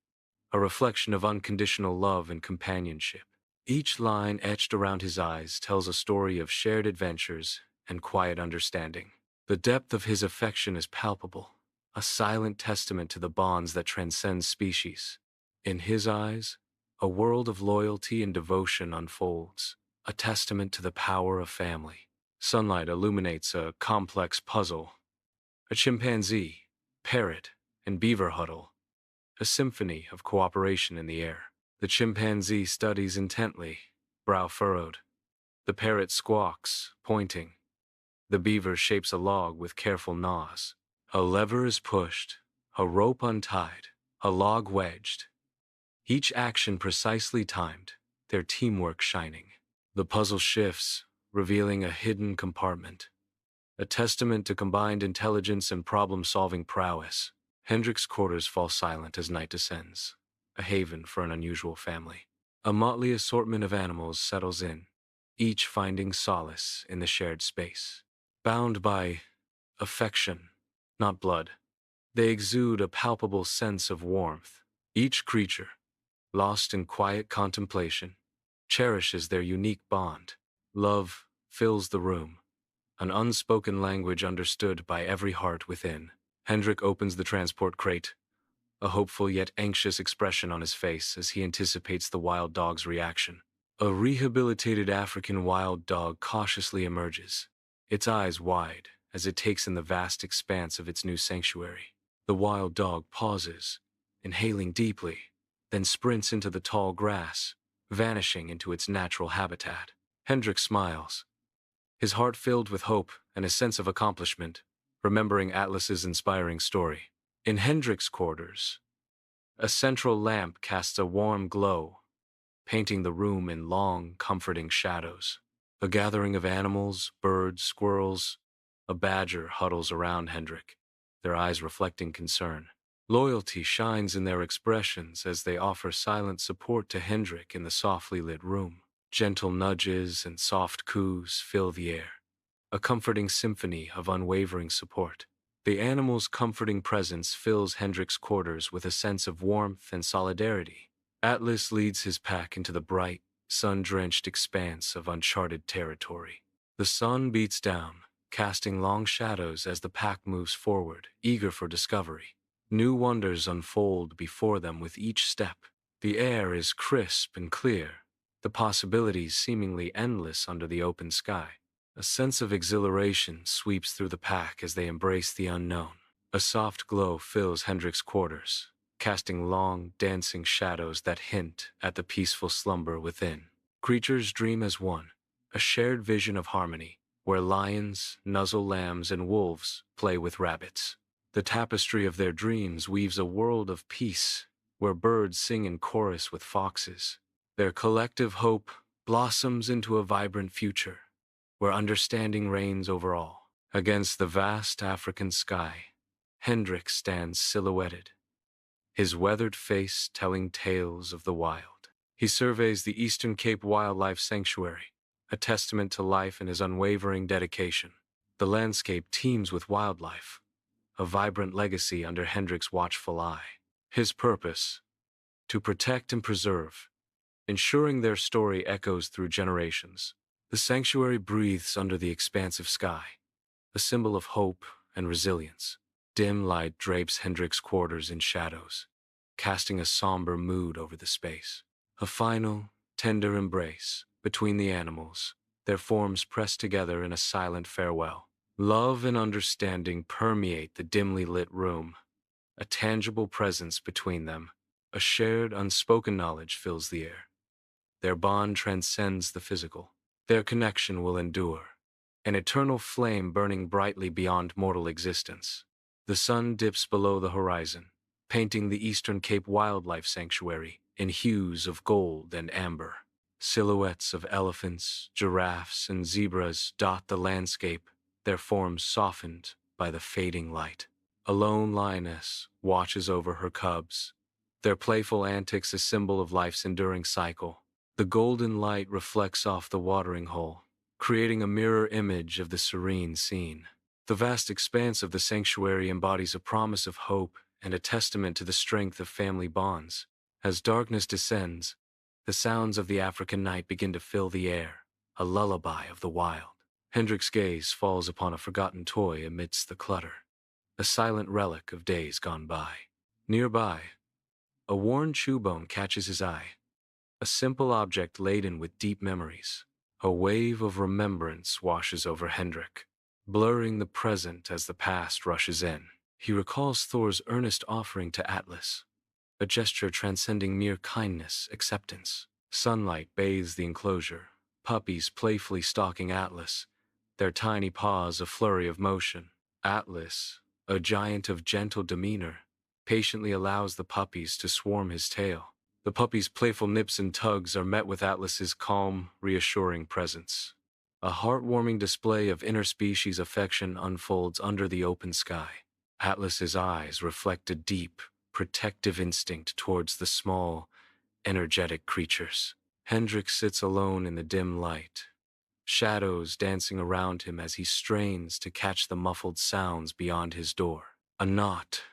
a reflection of unconditional love and companionship. Each line etched around his eyes tells a story of shared adventures and quiet understanding. The depth of his affection is palpable, a silent testament to the bonds that transcend species. In his eyes, a world of loyalty and devotion unfolds, a testament to the power of family. Sunlight illuminates a complex puzzle, a chimpanzee, parrot, and beaver huddle, a symphony of cooperation in the air. The chimpanzee studies intently, brow furrowed. The parrot squawks, pointing. The beaver shapes a log with careful gnaws. A lever is pushed, a rope untied, a log wedged. Each action precisely timed, their teamwork shining. The puzzle shifts, revealing a hidden compartment, a testament to combined intelligence and problem-solving prowess. Hendrik's quarters fall silent as night descends, a haven for an unusual family. A motley assortment of animals settles in, each finding solace in the shared space. Bound by affection, not blood, they exude a palpable sense of warmth. Each creature, lost in quiet contemplation, cherishes their unique bond. Love fills the room, an unspoken language understood by every heart within. Hendrik opens the transport crate, a hopeful yet anxious expression on his face as he anticipates the wild dog's reaction. A rehabilitated African wild dog cautiously emerges, its eyes wide as it takes in the vast expanse of its new sanctuary. The wild dog pauses, inhaling deeply, then sprints into the tall grass, vanishing into its natural habitat. Hendrik smiles, his heart filled with hope and a sense of accomplishment, remembering Atlas's inspiring story. In Hendrik's quarters, a central lamp casts a warm glow, painting the room in long, comforting shadows. A gathering of animals, birds, squirrels, a badger huddles around Hendrik, their eyes reflecting concern. Loyalty shines in their expressions as they offer silent support to Hendrik in the softly lit room. Gentle nudges and soft coos fill the air, a comforting symphony of unwavering support. The animal's comforting presence fills Hendrik's quarters with a sense of warmth and solidarity. Atlas leads his pack into the bright, sun-drenched expanse of uncharted territory. The sun beats down, casting long shadows as the pack moves forward, eager for discovery. New wonders unfold before them with each step. The air is crisp and clear, the possibilities seemingly endless under the open sky. A sense of exhilaration sweeps through the pack as they embrace the unknown. A soft glow fills Hendrik's quarters, casting long, dancing shadows that hint at the peaceful slumber within. Creatures dream as one, a shared vision of harmony, where lions nuzzle lambs and wolves play with rabbits. The tapestry of their dreams weaves a world of peace, where birds sing in chorus with foxes. Their collective hope blossoms into a vibrant future, where understanding reigns over all. Against the vast African sky, Hendrik stands silhouetted, his weathered face telling tales of the wild. He surveys the Eastern Cape Wildlife Sanctuary, a testament to life and his unwavering dedication. The landscape teems with wildlife, a vibrant legacy under Hendrik's watchful eye. His purpose: to protect and preserve, ensuring their story echoes through generations. The sanctuary breathes under the expansive sky, a symbol of hope and resilience. Dim light drapes Hendrik's quarters in shadows, casting a somber mood over the space. A final, tender embrace between the animals, their forms pressed together in a silent farewell. Love and understanding permeate the dimly lit room, a tangible presence between them. A shared, unspoken knowledge fills the air. Their bond transcends the physical. Their connection will endure, an eternal flame burning brightly beyond mortal existence. The sun dips below the horizon, painting the Eastern Cape Wildlife Sanctuary in hues of gold and amber. Silhouettes of elephants, giraffes, and zebras dot the landscape, their forms softened by the fading light. A lone lioness watches over her cubs, their playful antics a symbol of life's enduring cycle. The golden light reflects off the watering hole, creating a mirror image of the serene scene. The vast expanse of the sanctuary embodies a promise of hope and a testament to the strength of family bonds. As darkness descends, the sounds of the African night begin to fill the air, a lullaby of the wild. Hendrik's gaze falls upon a forgotten toy amidst the clutter, a silent relic of days gone by. Nearby, a worn chew bone catches his eye, a simple object laden with deep memories. A wave of remembrance washes over Hendrik, blurring the present as the past rushes in. He recalls Thor's earnest offering to Atlas, a gesture transcending mere kindness, acceptance. Sunlight bathes the enclosure, puppies playfully stalking Atlas, their tiny paws a flurry of motion. Atlas, a giant of gentle demeanor, patiently allows the puppies to swarm his tail. The puppies' playful nips and tugs are met with Atlas's calm, reassuring presence. A heartwarming display of interspecies affection unfolds under the open sky. Atlas's eyes reflect a deep, protective instinct towards the small, energetic creatures. Hendrik sits alone in the dim light, shadows dancing around him as he strains to catch the muffled sounds beyond his door. A knot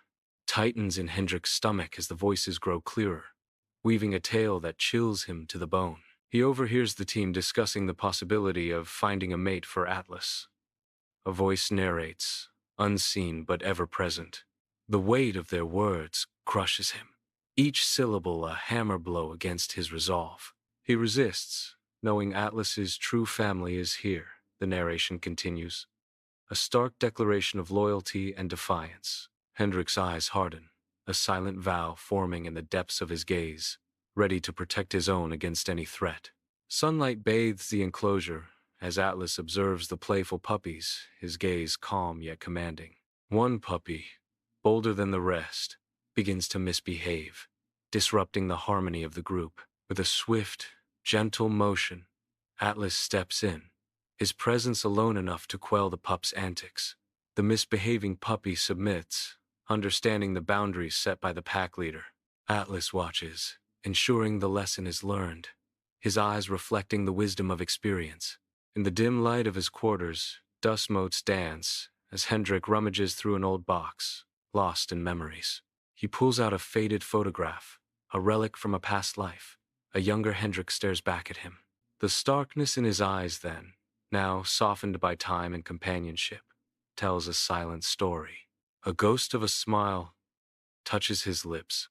tightens in Hendrik's stomach as the voices grow clearer, weaving a tale that chills him to the bone. He overhears the team discussing the possibility of finding a mate for Atlas. A voice narrates, unseen but ever present. The weight of their words crushes him, each syllable a hammer blow against his resolve. He resists, knowing Atlas's true family is here. The narration continues, a stark declaration of loyalty and defiance. Hendrik's eyes harden, a silent vow forming in the depths of his gaze, ready to protect his own against any threat. Sunlight bathes the enclosure as Atlas observes the playful puppies, his gaze calm yet commanding. One puppy, bolder than the rest, begins to misbehave, disrupting the harmony of the group. With a swift, gentle motion, Atlas steps in, his presence alone enough to quell the pup's antics. The misbehaving puppy submits, understanding the boundaries set by the pack leader. Atlas watches, ensuring the lesson is learned, his eyes reflecting the wisdom of experience. In the dim light of his quarters, dust motes dance as Hendrik rummages through an old box, lost in memories. He pulls out a faded photograph, a relic from a past life. A younger Hendrik stares back at him. The starkness in his eyes then, now softened by time and companionship, tells a silent story. A ghost of a smile touches his lips,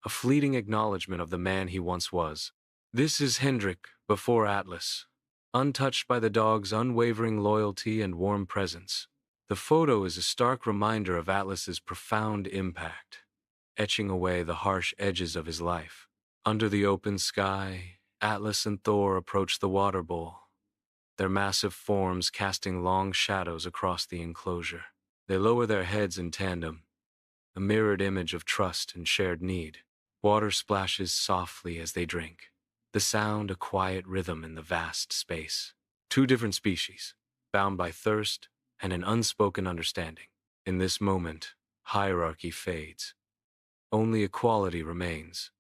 a fleeting acknowledgement of the man he once was. This is Hendrik before Atlas, untouched by the dog's unwavering loyalty and warm presence. The photo is a stark reminder of Atlas's profound impact, etching away the harsh edges of his life. Under the open sky, Atlas and Thor approach the water bowl, their massive forms casting long shadows across the enclosure. They lower their heads in tandem, a mirrored image of trust and shared need. Water splashes softly as they drink, the sound a quiet rhythm in the vast space. Two different species, bound by thirst and an unspoken understanding. In this moment, hierarchy fades. Only equality remains,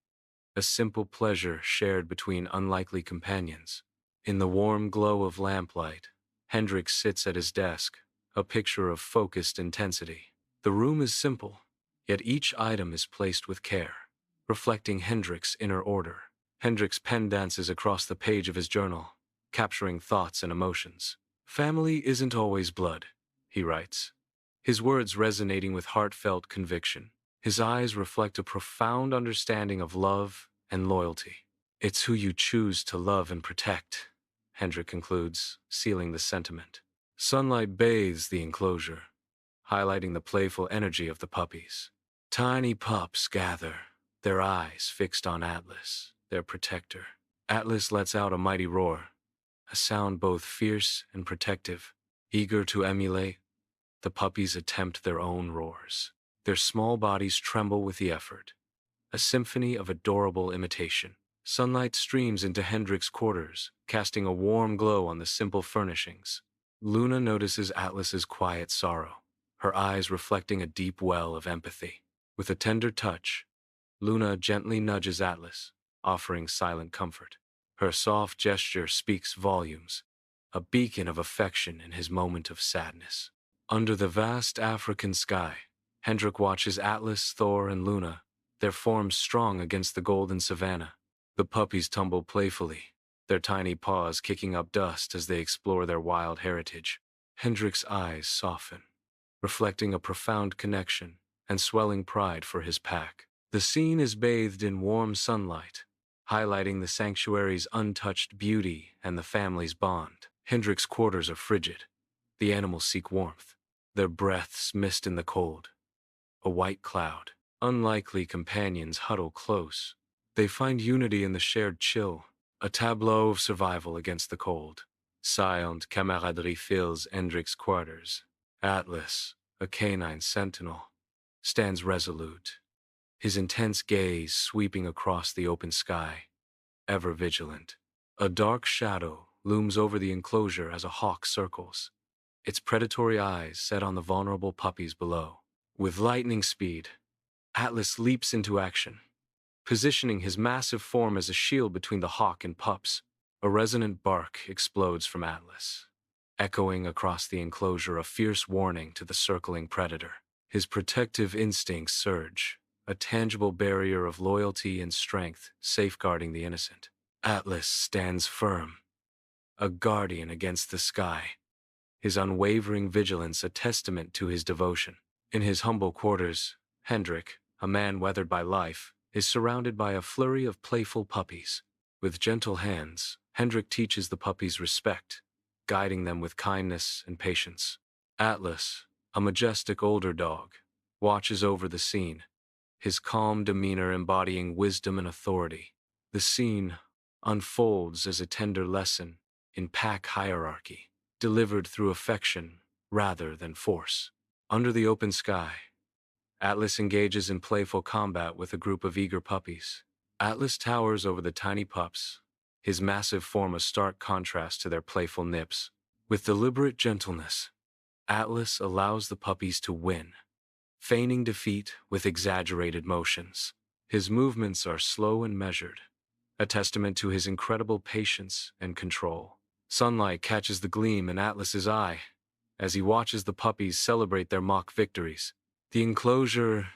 a simple pleasure shared between unlikely companions. In the warm glow of lamplight, Hendrik sits at his desk, a picture of focused intensity. The room is simple, yet each item is placed with care, reflecting Hendrik's inner order. Hendrik's pen dances across the page of his journal, capturing thoughts and emotions. "Family isn't always blood," he writes, his words resonating with heartfelt conviction. His eyes reflect a profound understanding of love and loyalty. "It's who you choose to love and protect," Hendrik concludes, sealing the sentiment. Sunlight bathes the enclosure, highlighting the playful energy of the puppies. Tiny pups gather, their eyes fixed on Atlas, their protector. Atlas lets out a mighty roar, a sound both fierce and protective. Eager to emulate, the puppies attempt their own roars. Their small bodies tremble with the effort, a symphony of adorable imitation. Sunlight streams into Hendrik's quarters, casting a warm glow on the simple furnishings. Luna notices Atlas's quiet sorrow, her eyes reflecting a deep well of empathy. With a tender touch, Luna gently nudges Atlas, offering silent comfort. Her soft gesture speaks volumes, a beacon of affection in his moment of sadness. Under the vast African sky, Hendrik watches Atlas, Thor, and Luna, their forms strong against the golden savanna. The puppies tumble playfully, their tiny paws kicking up dust as they explore their wild heritage. Hendrik's eyes soften, reflecting a profound connection and swelling pride for his pack. The scene is bathed in warm sunlight, highlighting the sanctuary's untouched beauty and the family's bond. Hendrik's quarters are frigid. The animals seek warmth, their breaths mist in the cold. A white cloud. Unlikely companions huddle close. They find unity in the shared chill, a tableau of survival against the cold. Silent camaraderie fills Hendrik's quarters. Atlas, a canine sentinel, stands resolute, his intense gaze sweeping across the open sky, ever vigilant. A dark shadow looms over the enclosure as a hawk circles, its predatory eyes set on the vulnerable puppies below. With lightning speed, Atlas leaps into action, positioning his massive form as a shield between the hawk and pups. A resonant bark explodes from Atlas, echoing across the enclosure a fierce warning to the circling predator. His protective instincts surge, a tangible barrier of loyalty and strength safeguarding the innocent. Atlas stands firm, a guardian against the sky, his unwavering vigilance a testament to his devotion. In his humble quarters, Hendrik, a man weathered by life, is surrounded by a flurry of playful puppies. With gentle hands, Hendrik teaches the puppies respect, guiding them with kindness and patience. Atlas, a majestic older dog, watches over the scene, his calm demeanor embodying wisdom and authority. The scene unfolds as a tender lesson in pack hierarchy, delivered through affection rather than force. Under the open sky, Atlas engages in playful combat with a group of eager puppies. Atlas towers over the tiny pups, his massive form a stark contrast to their playful nips. With deliberate gentleness, Atlas allows the puppies to win, feigning defeat with exaggerated motions. His movements are slow and measured, a testament to his incredible patience and control. Sunlight catches the gleam in Atlas's eye as he watches the puppies celebrate their mock victories. The enclosure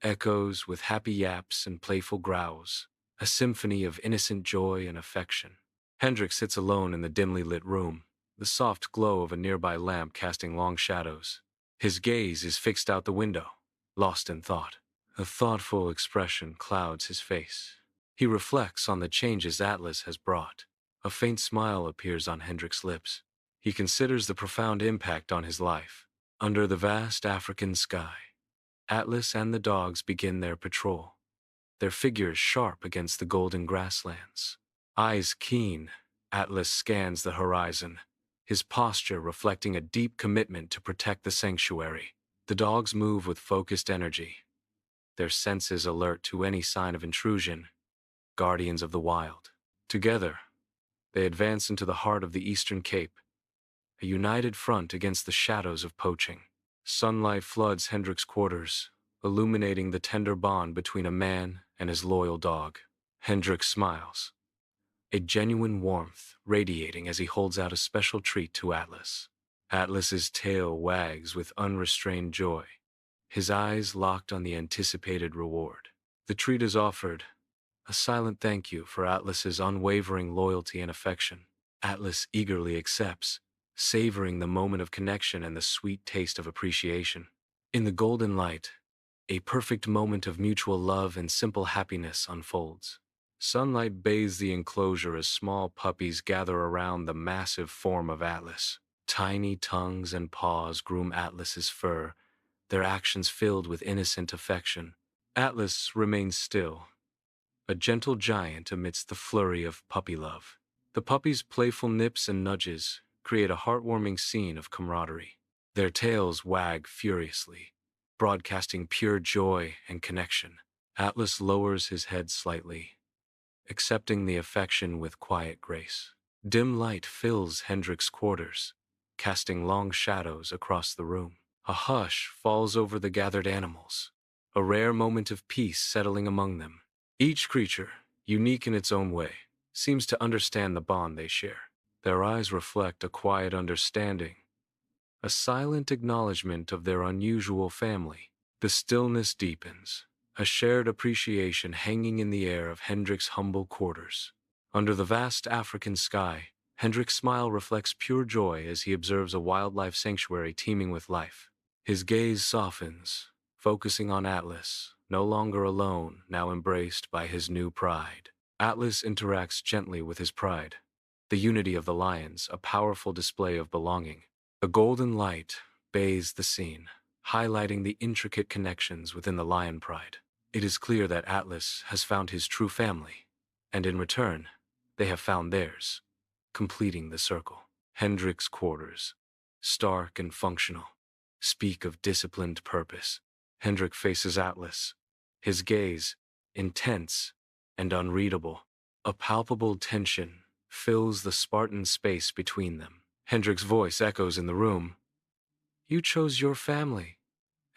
echoes with happy yaps and playful growls, a symphony of innocent joy and affection. Hendrik sits alone in the dimly lit room, the soft glow of a nearby lamp casting long shadows. His gaze is fixed out the window, lost in thought. A thoughtful expression clouds his face. He reflects on the changes Atlas has brought. A faint smile appears on Hendrik's lips. He considers the profound impact on his life. Under the vast African sky, Atlas and the dogs begin their patrol, their figures sharp against the golden grasslands. Eyes keen, Atlas scans the horizon, his posture reflecting a deep commitment to protect the sanctuary. The dogs move with focused energy, their senses alert to any sign of intrusion, guardians of the wild. Together, they advance into the heart of the Eastern Cape, a united front against the shadows of poaching. Sunlight floods Hendrik's quarters, illuminating the tender bond between a man and his loyal dog. Hendrik smiles, a genuine warmth radiating as he holds out a special treat to Atlas. Atlas's tail wags with unrestrained joy, his eyes locked on the anticipated reward. The treat is offered, a silent thank you for Atlas's unwavering loyalty and affection. Atlas eagerly accepts, savoring the moment of connection and the sweet taste of appreciation. In the golden light, a perfect moment of mutual love and simple happiness unfolds. Sunlight bathes the enclosure as small puppies gather around the massive form of Atlas. Tiny tongues and paws groom Atlas's fur, their actions filled with innocent affection. Atlas remains still, a gentle giant amidst the flurry of puppy love. The puppies' playful nips and nudges create a heartwarming scene of camaraderie. Their tails wag furiously, broadcasting pure joy and connection. Atlas lowers his head slightly, accepting the affection with quiet grace. Dim light fills Hendrik's quarters, casting long shadows across the room. A hush falls over the gathered animals, a rare moment of peace settling among them. Each creature, unique in its own way, seems to understand the bond they share. Their eyes reflect a quiet understanding, a silent acknowledgement of their unusual family. The stillness deepens, a shared appreciation hanging in the air of Hendrik's humble quarters. Under the vast African sky, Hendrik's smile reflects pure joy as he observes a wildlife sanctuary teeming with life. His gaze softens, focusing on Atlas, no longer alone, now embraced by his new pride. Atlas interacts gently with his pride, the unity of the lions, a powerful display of belonging. A golden light bathes the scene, highlighting the intricate connections within the lion pride. It is clear that Atlas has found his true family, and in return, they have found theirs, completing the circle. Hendrik's quarters, stark and functional, speak of disciplined purpose. Hendrik faces Atlas, his gaze intense and unreadable. A palpable tension fills the Spartan space between them. Hendrik's voice echoes in the room. You chose your family,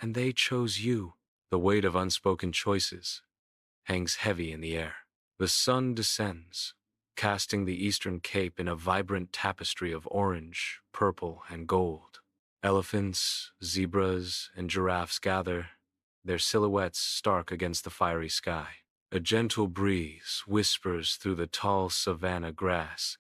and they chose you. The weight of unspoken choices hangs heavy in the air. The sun descends, casting the Eastern Cape in a vibrant tapestry of orange, purple, and gold. Elephants, zebras, and giraffes gather, their silhouettes stark against the fiery sky. A gentle breeze whispers through the tall savanna grass,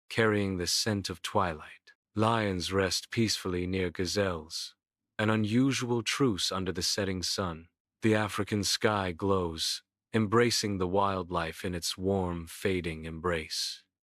carrying the scent of twilight. Lions rest peacefully near gazelles, an unusual truce under the setting sun. The African sky glows, embracing the wildlife in its warm, fading embrace.